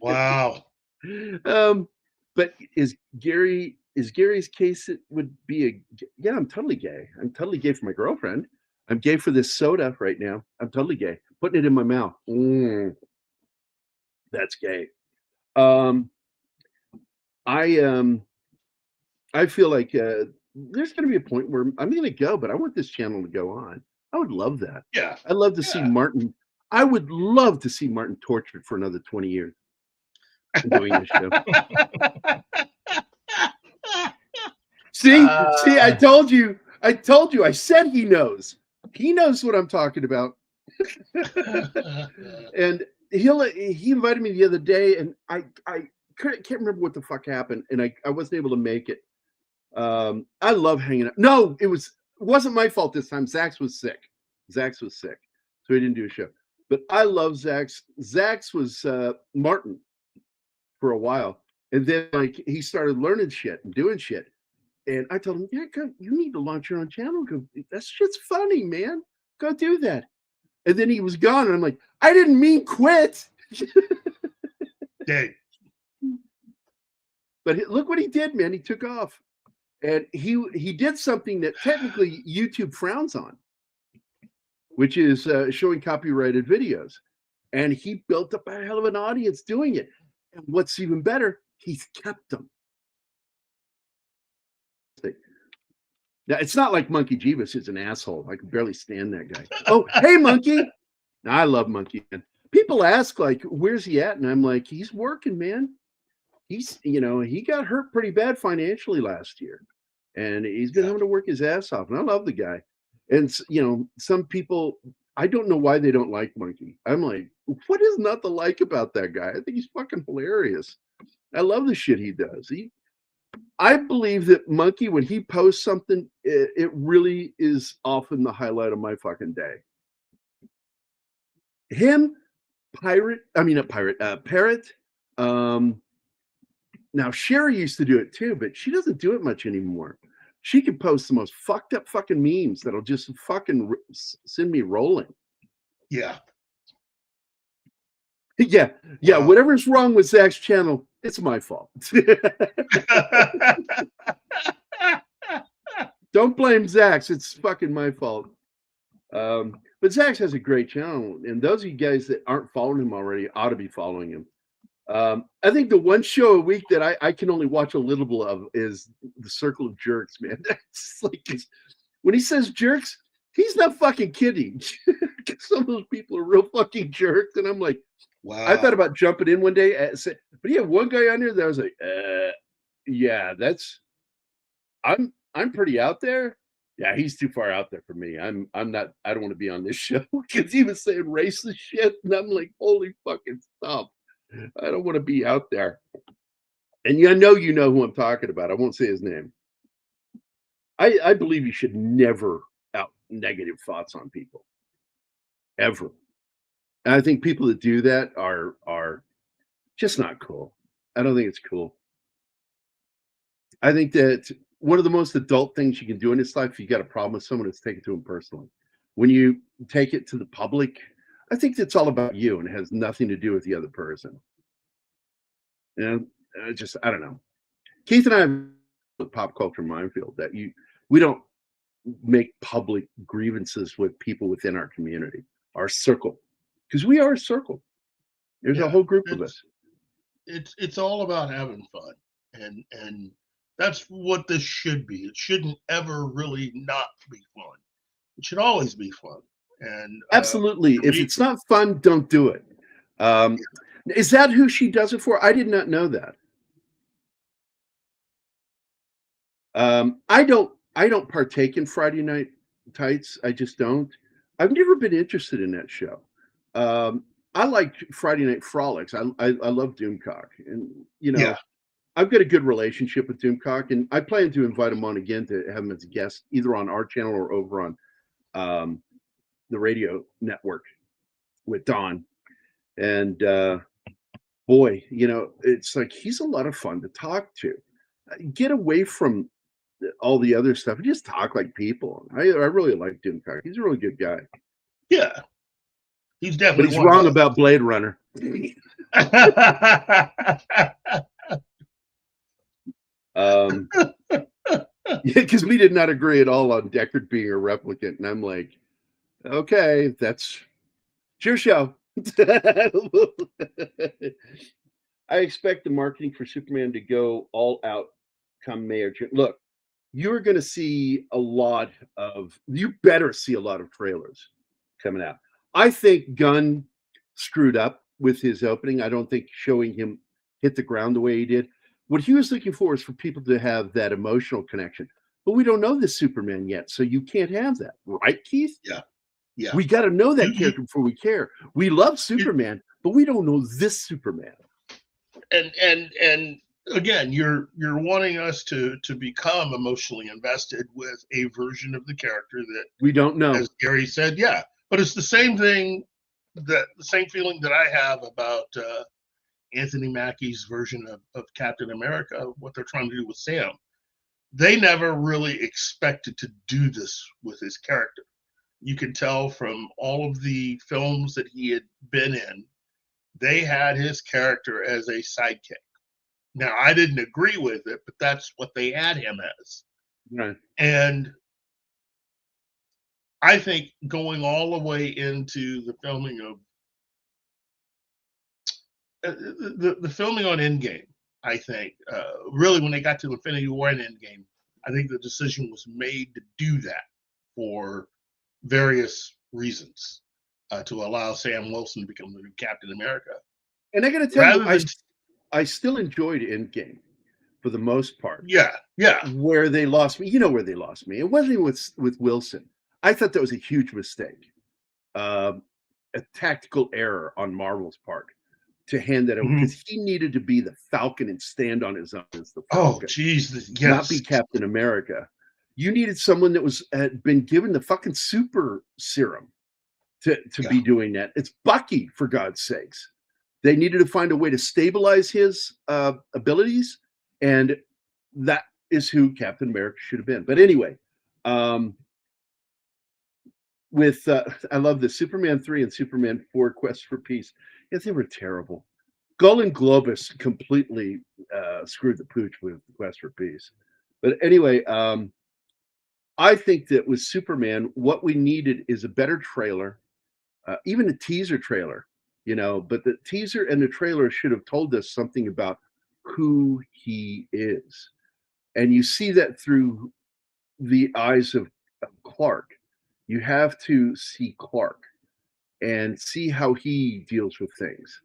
Wow. But is Gary's case, it would be I'm totally gay. I'm totally gay for my girlfriend. I'm gay for this soda right now. I'm totally gay. Putting it in my mouth. That's gay. I feel like there's going to be a point where I'm going to go, but I want this channel to go on. I would love that. Yeah. I'd love to see Martin. I would love to see Martin tortured for another 20 years doing this show. See, I told you. I said he knows. He knows what I'm talking about. And he invited me the other day, and I can't remember what the fuck happened, and I wasn't able to make it. I love hanging out. No, it wasn't my fault this time. Zax was sick, so he didn't do a show. But I love Zax. Zax was Martin for a while, and then like he started learning shit and doing shit. And I told him, you need to launch your own channel. That shit's funny, man. Go do that. And then he was gone, and I'm like, I didn't mean quit. Dang. But look what he did, man. He took off. And he did something that technically YouTube frowns on, which is showing copyrighted videos. And he built up a hell of an audience doing it. And what's even better, he's kept them. Now, it's not like Monkey Jeebus is an asshole. I can barely stand that guy. Oh, hey, Monkey. Now, I love Monkey. Man. People ask, like, where's he at? And I'm like, he's working, man. He got hurt pretty bad financially last year. And he's been having to work his ass off. And I love the guy. And, some people, I don't know why they don't like Monkey. I'm like, what is not to like about that guy? I think he's fucking hilarious. I love the shit he does. I believe that Monkey, when he posts something, it really is often the highlight of my fucking day. Him, Parrot. Now, Sherry used to do it too, but she doesn't do it much anymore. She can post the most fucked up fucking memes that'll just fucking send me rolling. Yeah. Yeah. Wow. Whatever's wrong with Zach's channel, it's my fault. Don't blame Zach's. It's fucking my fault. But Zach's has a great channel, and those of you guys that aren't following him already ought to be following him. I think the one show a week that I can only watch a little bit of is The Circle of Jerks, man. It's like when he says jerks, he's not fucking kidding. Some of those people are real fucking jerks, and I'm like, Wow. I thought about jumping in one day, but yeah, one guy on there that was like, yeah, I'm pretty out there. Yeah, he's too far out there for me. I'm not. I don't want to be on this show because he was saying racist shit, and I'm like, holy fucking stop. I don't want to be out there. And you know who I'm talking about. I won't say his name. I believe you should never out negative thoughts on people, ever. And I think people that do that are just not cool. I don't think it's cool. I think that one of the most adult things you can do in this life, if you got a problem with someone, is take it to them personally. When you take it to the public, I think it's all about you and it has nothing to do with the other person. And I don't know. Keith and I have a Pop Culture Minefield that we don't make public grievances with people within our community, our circle, because we are a circle. There's a whole group of us. It's all about having fun, and that's what this should be. It shouldn't ever really not be fun. It should always be fun. And absolutely, if it's not fun, don't do it. Is that who she does it for? I did not know that. I don't partake in Friday Night Tights. I just don't. I've never been interested in that show. I like Friday Night Frolics. I love Doomcock, and I've got a good relationship with Doomcock, and I plan to invite him on again to have him as a guest, either on our channel or over on the radio network with Don. And boy, it's like he's a lot of fun to talk to. Get away from all the other stuff and just talk like people. I really like Doomcock. He's a really good guy. Yeah. He's definitely. But he's wrong about Blade Runner. Because we did not agree at all on Deckard being a replicant, and I'm like, okay, it's your show. I expect the marketing for Superman to go all out come May or June. Look, you're going to see you better see a lot of trailers coming out. I think Gunn screwed up with his opening. I don't think showing him hit the ground the way he did. What he was looking for is for people to have that emotional connection. But we don't know this Superman yet, so you can't have that. Right, Keith? Yeah. Yeah. We got to know that character before we care. We love Superman, but we don't know this Superman. And again, you're wanting us to become emotionally invested with a version of the character that we don't know. As Gary said, yeah. But it's the same thing, the same feeling that I have about Anthony Mackie's version of Captain America, what they're trying to do with Sam. They never really expected to do this with his character. You can tell from all of the films that he had been in, they had his character as a sidekick. Now, I didn't agree with it, but that's what they had him as. Right. And I think going all the way into the filming of the filming on Endgame, I think really when they got to Infinity War and Endgame, I think the decision was made to do that for various reasons to allow Sam Wilson to become the new Captain America. And I got to tell you, I still enjoyed Endgame for the most part. Yeah. Where they lost me, where they lost me. It wasn't even with Wilson. I thought that was a huge mistake, a tactical error on Marvel's part to hand that over because he needed to be the Falcon and stand on his own as the Falcon. Oh, jeez, yes. Not be Captain America. You needed someone that had been given the fucking super serum to be doing that. It's Bucky, for God's sakes. They needed to find a way to stabilize his abilities, and that is who Captain America should have been. But anyway, with I love the Superman 3 and Superman 4 Quest for Peace. Yeah, they were terrible. Golden Globus completely screwed the pooch with Quest for Peace. But anyway, I think that with Superman, what we needed is a better trailer, even a teaser trailer, but the teaser and the trailer should have told us something about who he is. And you see that through the eyes of Clark. You have to see Clark and see how he deals with things.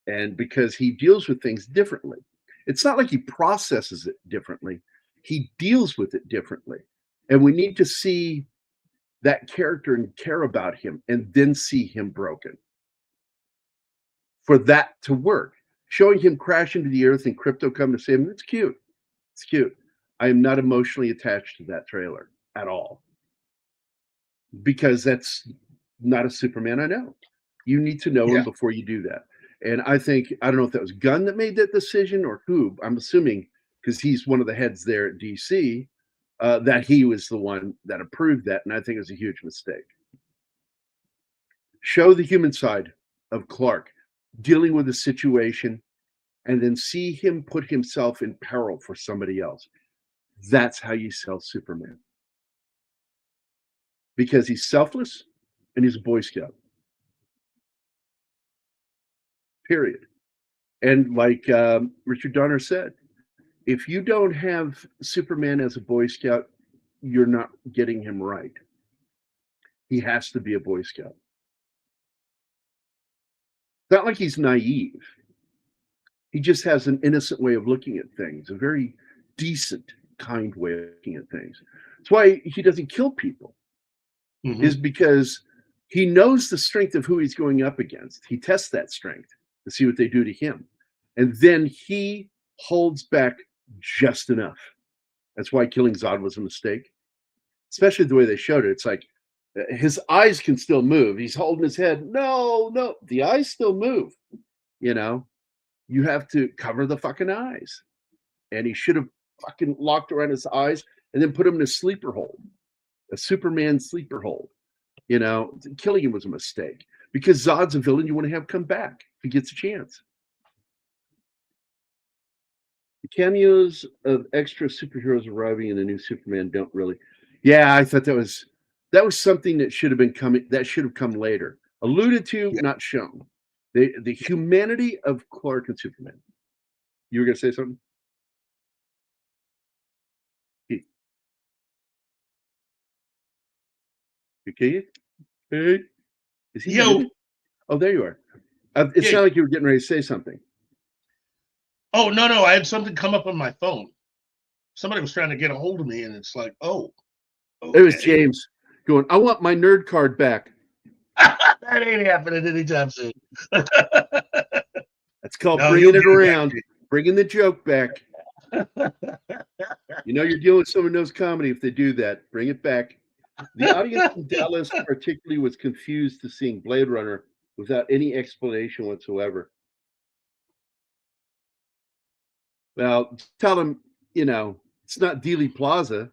And because he deals with things differently, it's not like he processes it differently, he deals with it differently. And we need to see that character and care about him and then see him broken for that to work. Showing him crash into the earth and Crypto come to save him, it's cute. It's cute. I am not emotionally attached to that trailer at all because that's not a Superman I know. You need to know him before you do that. And I think, I don't know if that was Gunn that made that decision or who. I'm assuming because he's one of the heads there at DC, that he was the one that approved that. And I think it was a huge mistake. Show the human side of Clark dealing with a situation and then see him put himself in peril for somebody else. That's how you sell Superman. Because he's selfless and he's a Boy Scout. Period. And like Richard Donner said, if you don't have Superman as a Boy Scout, you're not getting him right. He has to be a Boy Scout. It's not like he's naive. He just has an innocent way of looking at things, a very decent, kind way of looking at things. That's why he doesn't kill people, is because he knows the strength of who he's going up against. He tests that strength to see what they do to him. And then he holds back just enough. That's why killing Zod was a mistake, especially the way they showed it. It's like his eyes can still move. He's holding his head. No, the eyes still move. You have to cover the fucking eyes. And he should have fucking locked around his eyes and then put him in a sleeper hold, a Superman sleeper hold. Killing him was a mistake because Zod's a villain you want to have come back if he gets a chance. The cameos of extra superheroes arriving in the new Superman don't really. Yeah, I thought that was something that should have been coming. That should have come later. Alluded to, not shown. The humanity of Clark and Superman. You were gonna say something? Keith. Keith? Hey. Is he? Yo. Oh, there you are. It sounded like you were getting ready to say something. Oh, no. I had something come up on my phone. Somebody was trying to get a hold of me, and it's like, oh. Okay. It was James going, I want my nerd card back. That ain't happening anytime soon. That's called bringing it around, bringing the joke back. You're dealing with someone who knows comedy if they do that. Bring it back. The audience in Dallas particularly was confused to seeing Blade Runner without any explanation whatsoever. Well, tell them, it's not Dealey Plaza.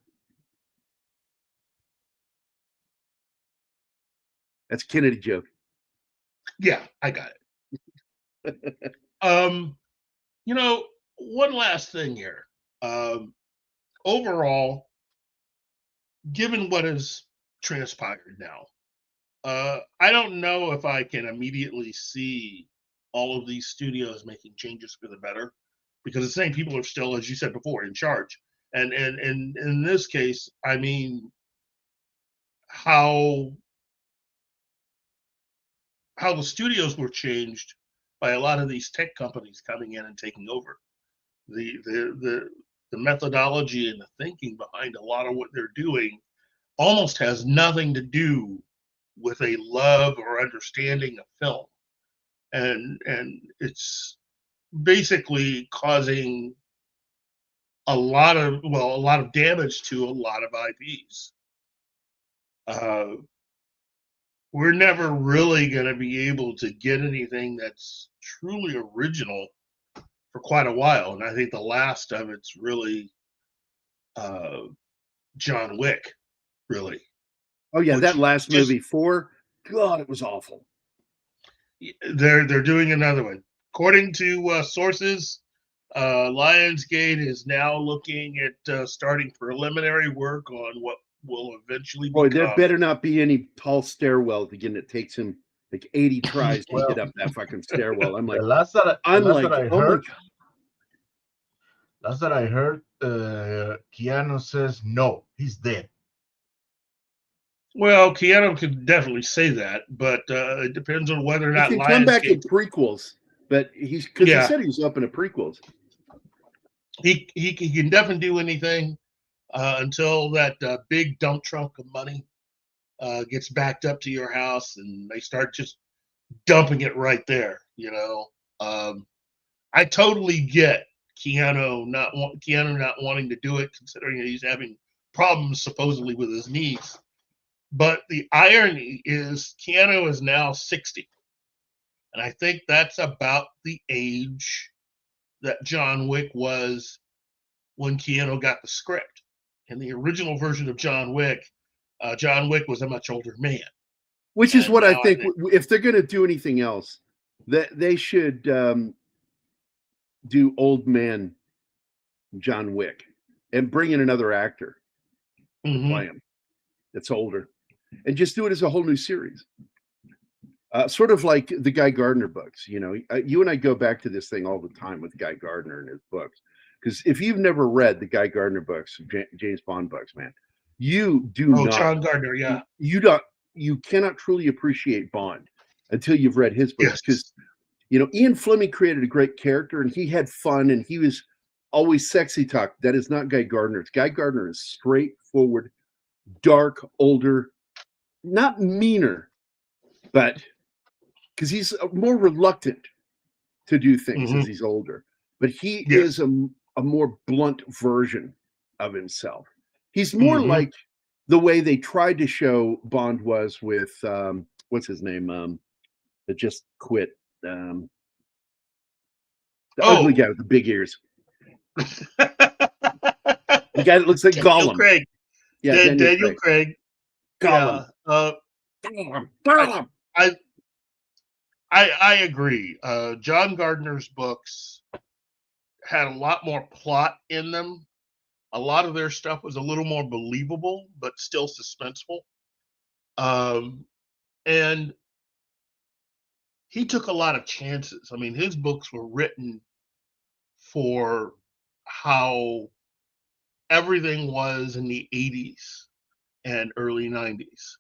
That's a Kennedy joke. Yeah, I got it. One last thing here. Overall, given what has transpired now, I don't know if I can immediately see all of these studios making changes for the better, because the same people are still, as you said before, in charge. And in this case, I mean, how the studios were changed by a lot of these tech companies coming in and taking over. The methodology and the thinking behind a lot of what they're doing almost has nothing to do with a love or understanding of film. And it's basically causing a lot of damage to a lot of IPs. We're never really going to be able to get anything that's truly original for quite a while. And I think the last of it's really John Wick, really. Oh yeah, which that last just- movie 4. God, it was awful. They're doing another one. According to sources, Lionsgate is now looking at starting preliminary work on what will eventually Boy, become. there better not be any tall stairwell again. It takes him like 80 tries to Well, get up that fucking stairwell. I'm like, the last that I oh my heard, god. last that I heard, Keanu says no, he's dead. Well, Keanu could definitely say that, but it depends on whether or He not can come back in Lionsgate. prequels, but he said he was open to prequels. He can definitely do anything until that big dump truck of money gets backed up to your house and they start just dumping it right there. I totally get Keanu not wanting to do it, considering that he's having problems supposedly with his knees. But the irony is Keanu is now 60. And I think that's about the age that John Wick was when Keanu got the script. In the original version of John Wick was a much older man. Which is And what I now think, if they're going to do anything else, that they should do old man John Wick and bring in another actor to play him that's older, and just do it as a whole new series. Sort of like the Guy Gardner books. You and I go back to this thing all the time with Guy Gardner and his books. Because if you've never read the Guy Gardner books, James Bond books, man, you do not. John Gardner, yeah. You cannot truly appreciate Bond until you've read his books. Because Ian Fleming created a great character, and he had fun, and he was always sexy talk. That is not Guy Gardner. Guy Gardner is straightforward, dark, older, not meaner, but because he's more reluctant to do things as he's older. But he is a more blunt version of himself. He's more like the way they tried to show Bond was with what's his name? That just quit. The ugly guy with the big ears. The guy that looks like Gollum. Craig. Yeah, Daniel Craig. Gollum. Gollum. I agree. John Gardner's books had a lot more plot in them. A lot of their stuff was a little more believable, but still suspenseful. And he took a lot of chances. I mean, his books were written for how everything was in the 80s and early 90s.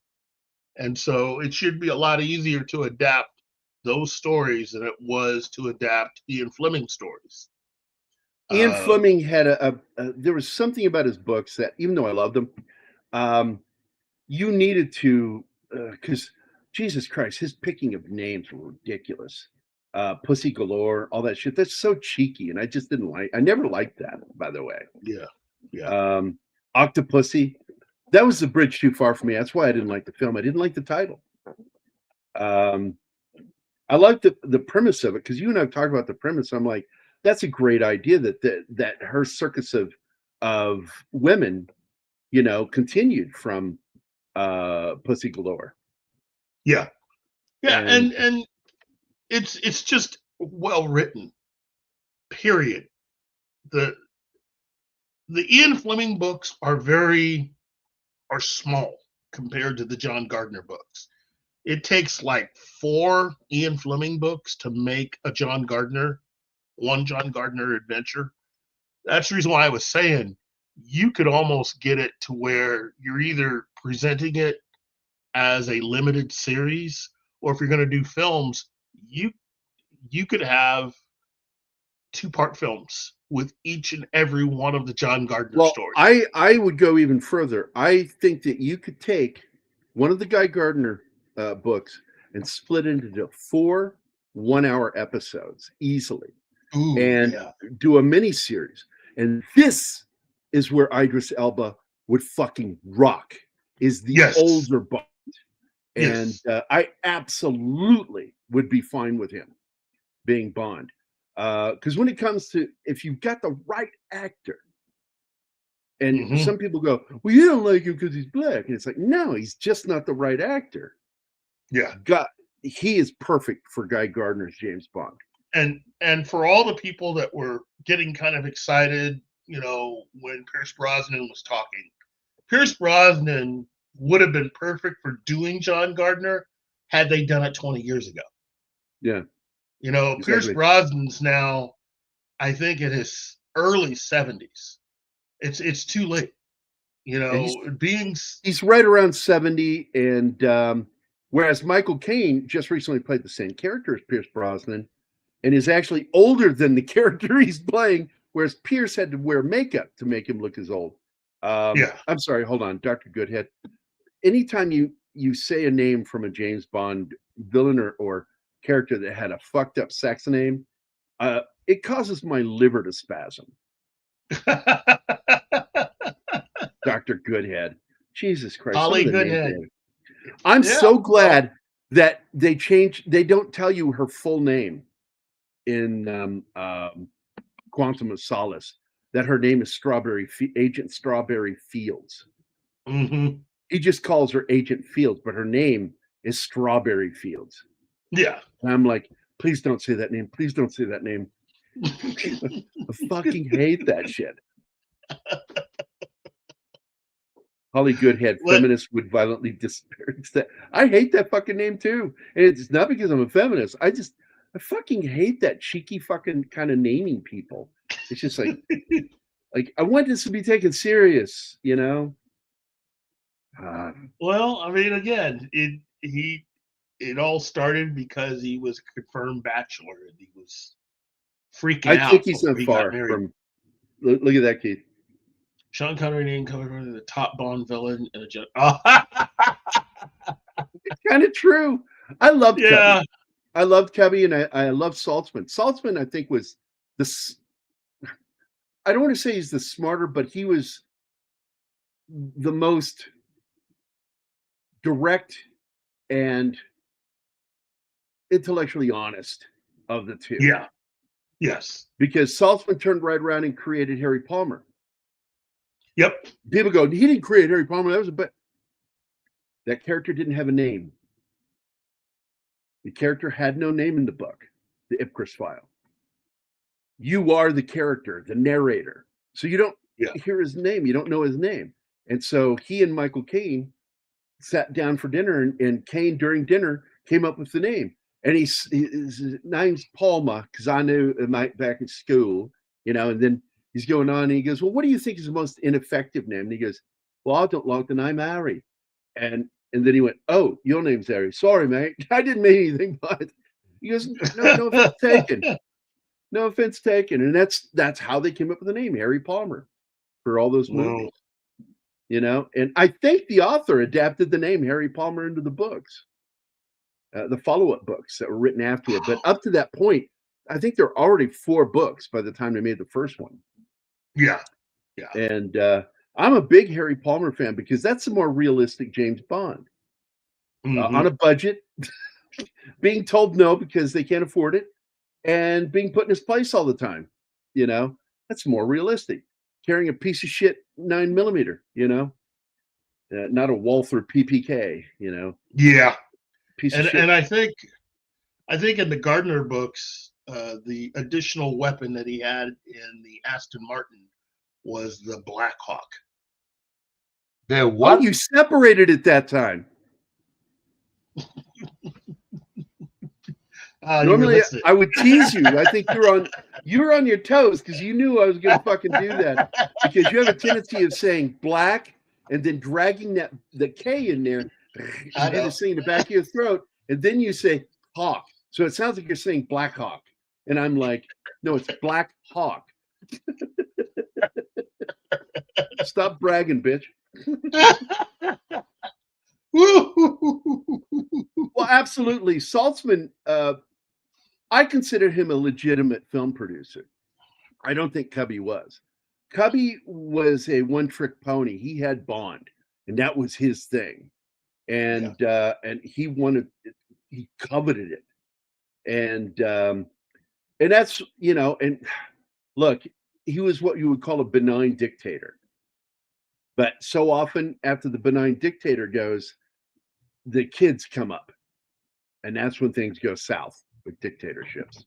And so it should be a lot easier to adapt those stories than it was to adapt Ian Fleming stories. Ian Fleming had there was something about his books that, even though I loved them, you needed to, because Jesus Christ, his picking of names were ridiculous. Pussy Galore, all that shit. That's so cheeky, and I just didn't like. I never liked that, by the way. Yeah. Octopussy, that was the bridge too far for me. That's why I didn't like the film. I didn't like the title. I liked the premise of it, because you and I have talked about the premise. I'm like, that's a great idea that her circus of women, continued from Pussy Galore. Yeah. And it's just well written. Period. The Ian Fleming books are small compared to the John Gardner books. It takes like 4 Ian Fleming books to make one John Gardner adventure. That's the reason why I was saying you could almost get it to where you're either presenting it as a limited series, or if you're going to do films, you could have 2-part films with each and every one of the John Gardner stories. I would go even further. I think that you could take one of the Guy Gardner books and split it into 4 one-hour episodes easily. Ooh, and do a mini series. And this is where Idris Elba would fucking rock, is the older Bond. And I absolutely would be fine with him being Bond. Because when it comes to, if you've got the right actor, And some people go, well, you don't like him because he's black. And it's like, no, he's just not the right actor. Yeah. He is perfect for Guy Gardner's James Bond. And for all the people that were getting kind of excited, you know, when Pierce Brosnan was talking, Pierce Brosnan would have been perfect for doing John Gardner had they done it 20 years ago. Yeah. You know, Exactly. Pierce Brosnan's now, I think, in his early 70s. It's too late. You know, he's right around 70, and whereas Michael Caine just recently played the same character as Pierce Brosnan and is actually older than the character he's playing, whereas Pierce had to wear makeup to make him look as old. I'm sorry, hold on, Dr. Goodhead. Anytime you say a name from a James Bond villain or character that had a fucked up sex name, it causes my liver to spasm. Dr. Goodhead. Jesus Christ. Holly Goodhead. I'm so glad that they don't tell you her full name in Quantum of Solace, that her name is Agent Strawberry Fields. Mm-hmm. He just calls her Agent Fields, but her name is Strawberry Fields. Yeah. And I'm like, please don't say that name. Please don't say that name. I fucking hate that shit. Holly Goodhead, feminists would violently disparage that. I hate that fucking name too. And it's not because I'm a feminist. I fucking hate that cheeky fucking kind of naming people. It's just like, I want this to be taken serious, you know? Well, I mean, again, it all started because he was a confirmed bachelor and he was freaking out. I think he's not far from. Look at that, Keith. Sean Connery name covered the top Bond villain and It's kind of true. I loved Cubby. I loved Cubby, and I loved Saltzman. Saltzman, I think, was I don't want to say he's the smarter, but he was the most direct and intellectually honest of the two. Yeah. Yes. Because Saltzman turned right around and created Harry Palmer. Yep. People go, he didn't create Harry Palmer. But that character didn't have a name. The character had no name in the book, the Ipcris file. You are the character, the narrator. So you don't hear his name. You don't know his name. And so he and Michael Caine sat down for dinner, and Caine, during dinner, came up with the name. And his name's Palmer, because I knew Mike back in school, you know, and then he's going on and he goes, well, what do you think is the most ineffective name? And he goes, well, I don't like the name Harry. And then he went, oh, your name's Harry. Sorry, mate. I didn't mean anything by it. He goes, no offense taken. No offense taken. And that's how they came up with the name, Harry Palmer, for all those movies. You know, and I think the author adapted the name Harry Palmer into the books, the follow-up books that were written after it. But up to that point, I think there are already 4 books by the time they made the first one. Yeah. And I'm a big Harry Palmer fan because that's a more realistic James Bond. On a budget, being told no because they can't afford it, and being put in his place all the time. You know, that's more realistic. Carrying a piece of shit 9mm, you know, not a Walther PPK, you know. Yeah. Piece of shit. And I think in the Gardner books, the additional weapon that he had in the Aston Martin was the Black Hawk. The what? Oh, you separated at that time. Normally, I would tease you. I think you were on your toes because you knew I was going to fucking do that, because you have a tendency of saying black and then dragging the K in there. You do the thing in the back of your throat, and then you say hawk. So it sounds like you're saying Black Hawk, and I'm like, no, it's Black Hawk. Stop bragging, bitch. Well, absolutely. Saltzman, I consider him a legitimate film producer. I don't think Cubby was. Cubby was a one-trick pony. He had Bond, and that was his thing. And he wanted it, he coveted it. And that's, you know, and look, he was what you would call a benign dictator. But so often after the benign dictator goes, the kids come up. And that's when things go south with dictatorships.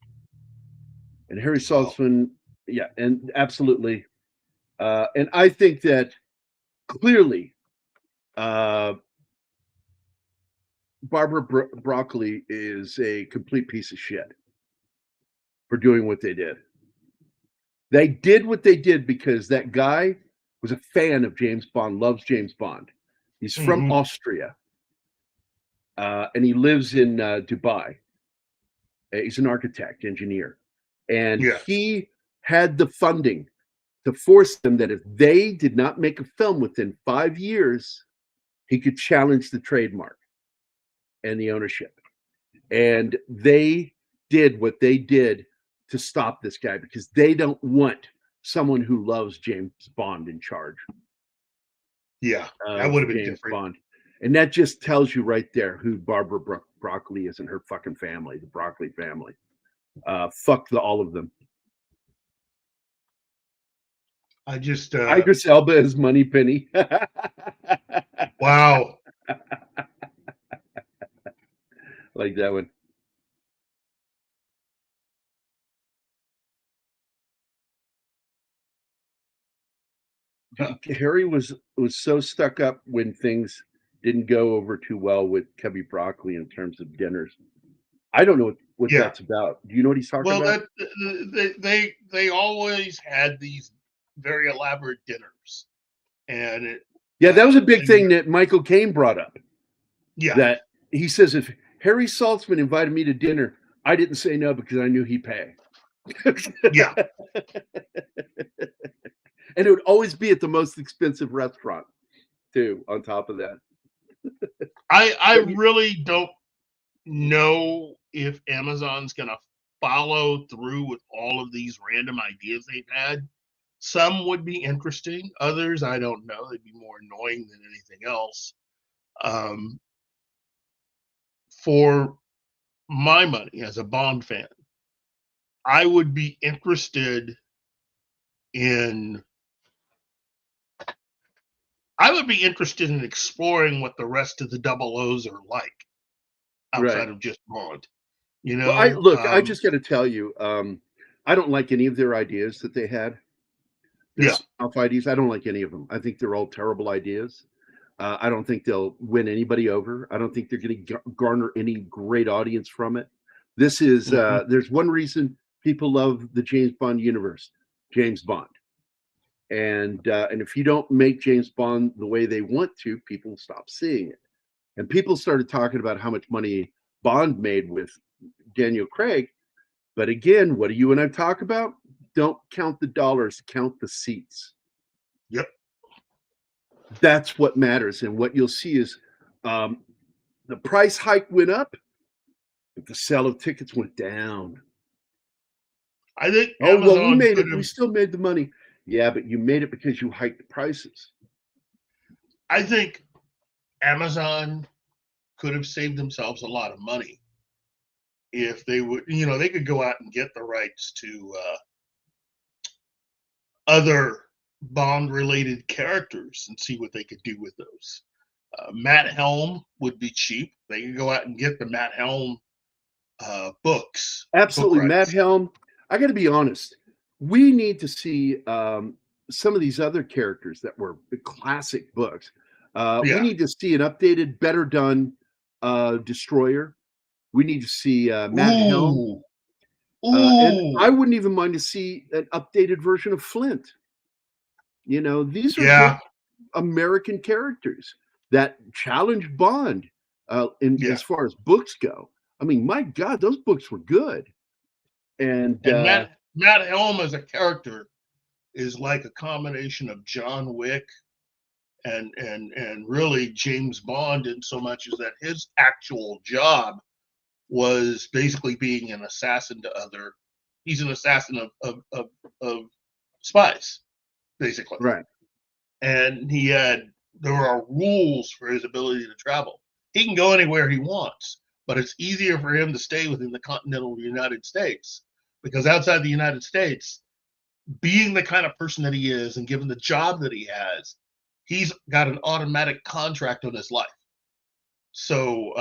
And Harry Saltzman, yeah, and absolutely. And I think that clearly Barbara Broccoli is a complete piece of shit for doing what they did. They did what they did because that guy was a fan of James Bond, loves James Bond. He's from Austria, and he lives in Dubai. He's an architect, engineer, and he had the funding to force them that if they did not make a film within 5 years, he could challenge the trademark and the ownership. And they did what they did to stop this guy because they don't want someone who loves James Bond in charge. Yeah, that would have been James different. Bond. And that just tells you right there who Barbara Broccoli is and her fucking family, the Broccoli family. Fuck all of them. I just Idris Elba is Moneypenny. wow. Like that one. Harry was so stuck up when things didn't go over too well with Cubby Broccoli in terms of dinners. I don't know what that's about. Do you know what he's talking about? Well, they always had these very elaborate dinners, and that was a big thing that Michael Caine brought up. Yeah, that he says if Harry Saltzman invited me to dinner, I didn't say no because I knew he'd pay. Yeah. And it would always be at the most expensive restaurant, too, on top of that. I really don't know if Amazon's going to follow through with all of these random ideas they've had. Some would be interesting. Others, I don't know. They'd be more annoying than anything else. For my money as a Bond fan, I would be interested in exploring what the rest of the 00s are like outside of just Bond. You know, well, I just got to tell you, I don't like any of their ideas that they had. Spin-off ideas. I don't like any of them. I think they're all terrible ideas. I don't think they'll win anybody over. I don't think they're going to garner any great audience from it. This is there's one reason people love the James Bond universe, James Bond. And if you don't make James Bond the way they want to, people stop seeing it. And people started talking about how much money Bond made with Daniel Craig. But again, what do you and I talk about? Don't count the dollars, count the seats. Yep. That's what matters. And what you'll see is the price hike went up, but the sale of tickets went down. I think Amazon we made it. We still made the money. Yeah, but you made it because you hiked the prices. I think Amazon could have saved themselves a lot of money if they would, they could go out and get the rights to other Bond-related characters and see what they could do with those. Matt Helm would be cheap. They could go out and get the Matt Helm books. Absolutely, Matt Helm. I got to be honest. We need to see some of these other characters that were classic books. We need to see an updated, better done Destroyer. We need to see Matt Helm. And I wouldn't even mind to see an updated version of Flint. These are American characters that challenge Bond as far as books go. I mean, my God, those books were good. And Matt Helm as a character is like a combination of John Wick and really James Bond, in so much as that his actual job was basically being an assassin to other. He's an assassin of spies, basically. Right. And there are rules for his ability to travel. He can go anywhere he wants, but it's easier for him to stay within the continental United States. Because outside the United States, being the kind of person that he is and given the job that he has, he's got an automatic contract on his life. So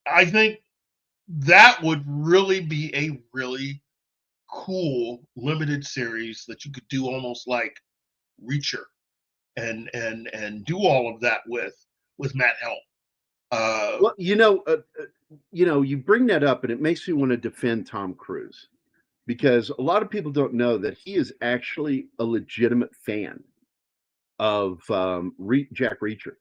I think that would really be a really cool limited series that you could do almost like Reacher and do all of that with Matt Helm. Well, you bring that up, and it makes me want to defend Tom Cruise, because a lot of people don't know that he is actually a legitimate fan of Jack Reacher.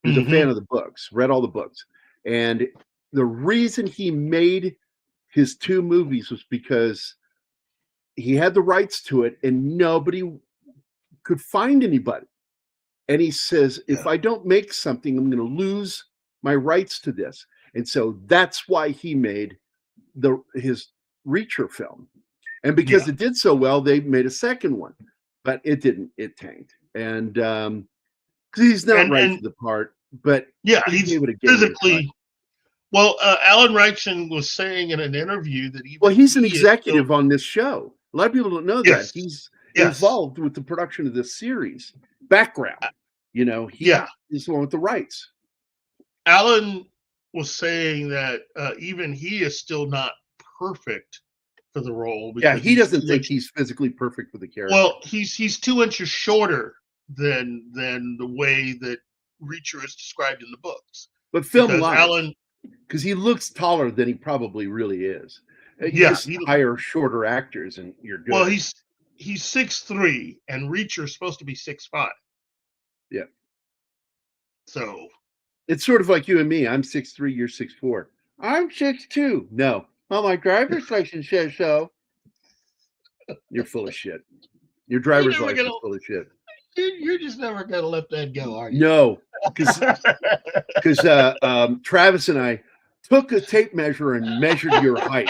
He's a fan of the books, read all the books, and the reason he made his 2 movies was because he had the rights to it, and nobody could find anybody. And he says, if I don't make something, I'm going to lose my rights to this. And so that's why he made his Reacher film. And because it did so well, they made a second one, but it didn't. It tanked. And because he's not right for the part, but he's physically. Well, Alan Reichen was saying in an interview that he's an executive on this show. A lot of people don't know that. He's involved with the production of this series. Background, he's the one with the rights. Alan was saying that even he is still not perfect for the role. Yeah, he doesn't think he's physically perfect for the character. Well, he's 2 inches shorter than the way that Reacher is described in the books. But film lies, because he looks taller than he probably really is. You just hire shorter actors and you're good. Well, he's 6'3", and Reacher's supposed to be 6'5". Yeah. So it's sort of like you and me. I'm 6'3", you're 6'4". I'm 6'2". No. Well, my driver's license says so. You're full of shit. Your driver's license is full of shit. You're just never gonna let that go, are you? No, because Travis and I took a tape measure and measured your height,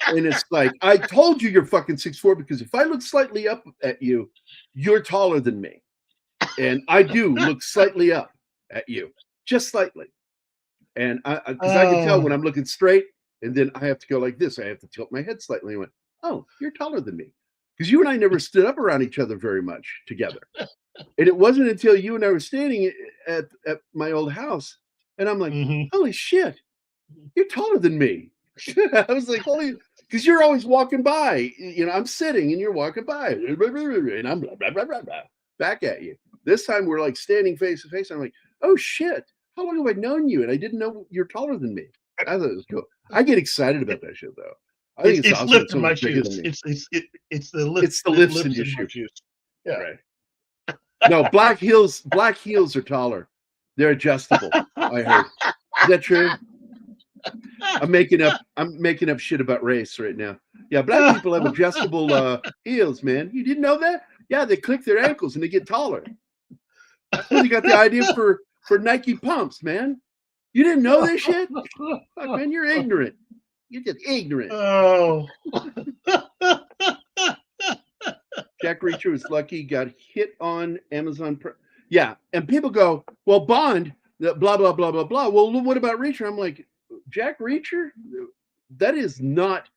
and it's like, I told you you're fucking 6'4", because if I look slightly up at you, you're taller than me, and I do look slightly up at you, just slightly, and I can tell when I'm looking straight, and then I have to go like this. I have to tilt my head slightly. And went, oh, you're taller than me. Because you and I never stood up around each other very much together. And it wasn't until you and I were standing at my old house, and I'm like, holy shit, you're taller than me. I was like, holy, because you're always walking by. I'm sitting and you're walking by, and I'm blah, blah, blah, blah, blah, back at you. This time we're like standing face to face. I'm like, oh shit, how long have I known you? And I didn't know you're taller than me. I thought it was cool. I get excited about that shit though. I think it's awesome. Lips in my shoes. It's the lips in your shoes. Yeah. Right. No, black heels are taller. They're adjustable. I heard. Is that true? I'm making up shit about race right now. Yeah, black people have adjustable heels, man. You didn't know that? Yeah, they click their ankles and they get taller. You got the idea for Nike pumps, man. You didn't know this shit? Fuck, man, you're ignorant. You're just ignorant. Oh. Jack Reacher was lucky, got hit on Amazon. Yeah, and people go, well, Bond, blah, blah, blah, blah, blah. Well, what about Reacher? I'm like, Jack Reacher? That is not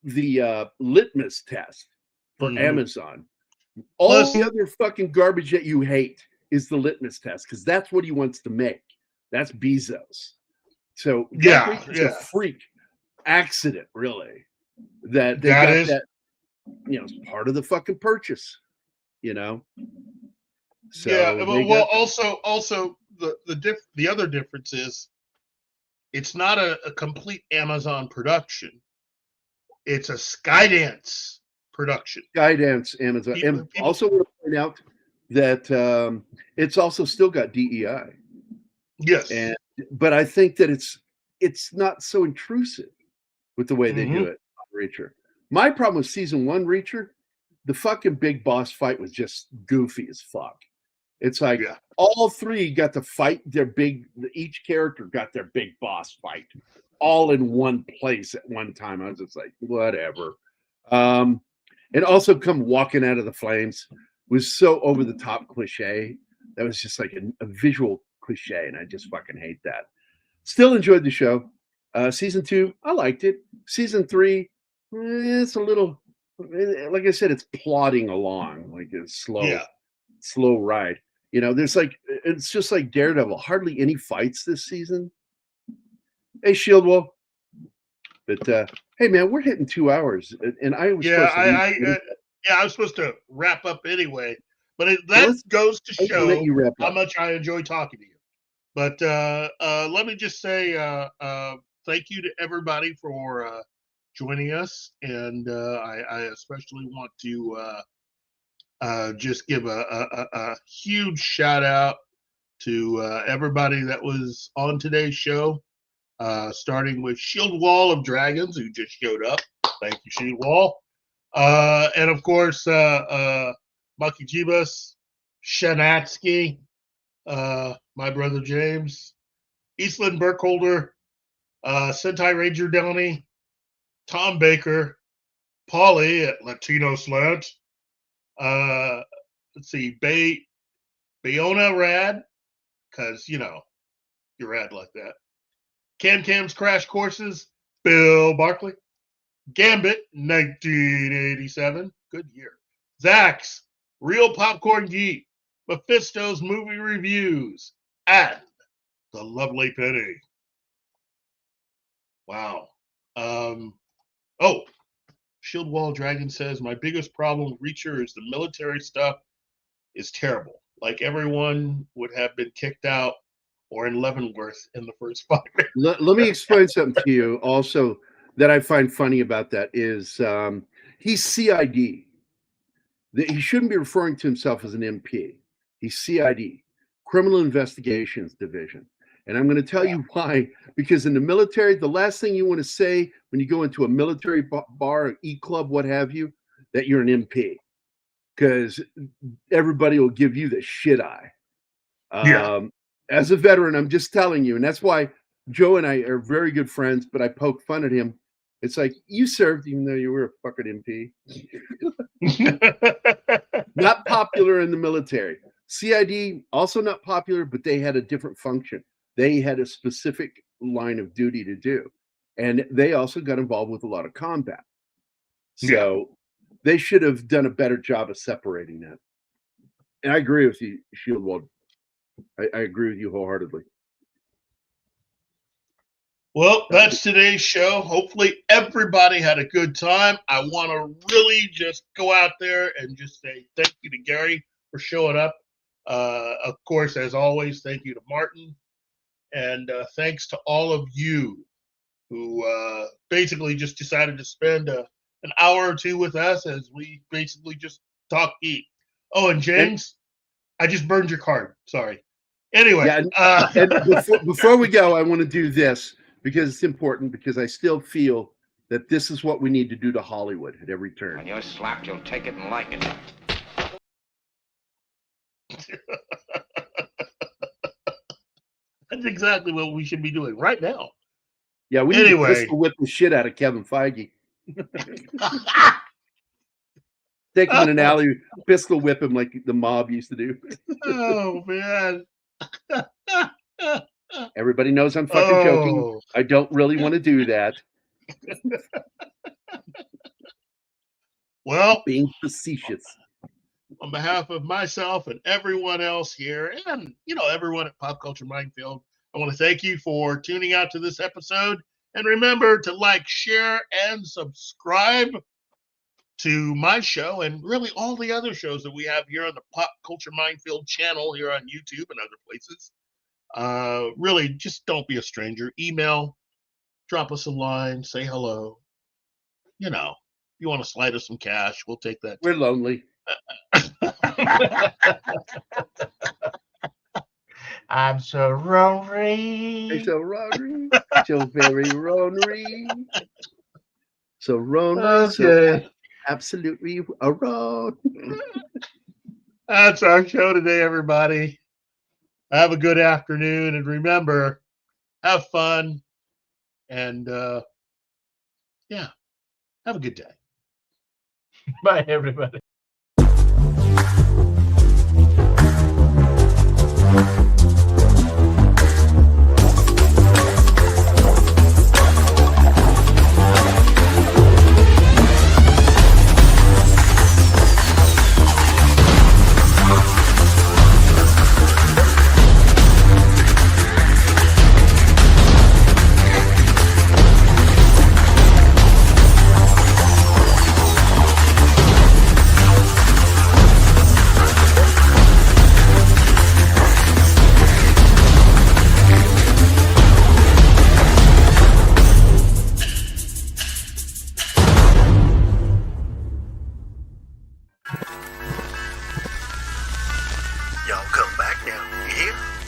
the litmus test for Amazon. All the other fucking garbage that you hate is the litmus test, because that's what he wants to make. That's Bezos. So Jack Reacher's a freak accident, really. That they got that, it's part of the fucking purchase, So also the other difference is it's not a complete Amazon production. It's a Skydance production. Skydance Amazon. And also want to point out that it's also still got DEI. Yes. But I think that it's not so intrusive with the way they do it on Reacher. My problem with season 1 Reacher, the fucking big boss fight was just goofy as fuck. It's like all three got to fight each character got their big boss fight all in one place at one time. I was just like, whatever. And also come walking out of the flames was so over the top cliche. That was just like a visual cliche, and I just fucking hate that. Still enjoyed the show. Season 2, I liked it. Season 3, it's a little, like I said, it's plodding along like a slow ride. You know, it's just like Daredevil. Hardly any fights this season. Hey, Shield Wall. But hey, man, we're hitting 2 hours, and I was I was supposed to wrap up anyway. But that goes to show how much I enjoy talking to you. But let me just say thank you to everybody for joining us, and I especially want to just give a huge shout out to everybody that was on today's show, starting with Shield Wall of Dragons, who just showed up. Thank you, Shield Wall. And of course, Mucky Jibas, Shanatsky, my brother James, Eastland Burkholder, Sentai Ranger Downey, Tom Baker, Paulie at Latino Slant. Let's see, Bayona Rad, because, you know, you're rad like that. Cam's Crash Courses, Bill Barkley. Gambit, 1987, good year. Zach's Real Popcorn Geek, Mephisto's Movie Reviews, and the lovely Penny. Wow. Shield Wall Dragon says, my biggest problem with Reacher is the military stuff is terrible. Like everyone would have been kicked out or in Leavenworth in the first 5 minutes. Let me explain something to you also that I find funny about that is he's CID. He shouldn't be referring to himself as an MP. He's CID, Criminal Investigations Division. And I'm going to tell you why. Because in the military, the last thing you want to say when you go into a military bar, E-club, what have you, that you're an MP. Because everybody will give you the shit eye. As a veteran, I'm just telling you. And that's why Joe and I are very good friends, but I poke fun at him. It's like, you served even though you were a fucking MP. Not popular in the military. CID, also not popular, but they had a different function. They had a specific line of duty to do. And they also got involved with a lot of combat. So they should have done a better job of separating that. And I agree with you, Shieldwald. I agree with you wholeheartedly. Well, that's today's show. Hopefully everybody had a good time. I want to really just go out there and just say thank you to Gary for showing up. Of course, as always, thank you to Martin. And thanks to all of you who basically just decided to spend an hour or two with us as we basically just talk geek. Oh, and James, I just burned your card. Sorry. Anyway. And before we go, I want to do this because it's important, because I still feel that this is what we need to do to Hollywood at every turn. When you're slapped, you'll take it and like it. That's exactly what we should be doing right now. Yeah, we need to pistol whip the shit out of Kevin Feige. Take him in an alley, pistol whip him like the mob used to do. Oh, man. Everybody knows I'm fucking joking. I don't really want to do that. Well, being facetious. On behalf of myself and everyone else here, and everyone at Pop Culture Minefield, I want to thank you for tuning out to this episode. And remember to like, share, and subscribe to my show and really all the other shows that we have here on the Pop Culture Minefield channel here on YouTube and other places. Really, just don't be a stranger. Email, drop us a line, say hello. You want to slide us some cash, we'll take that. We're lonely. I'm so lonely. I'm so lonely. So very lonely. So lonely. Okay. So absolutely alone. That's our show today, everybody. Have a good afternoon, and remember, have fun, and have a good day. Bye, everybody. Y'all come back now. You hear?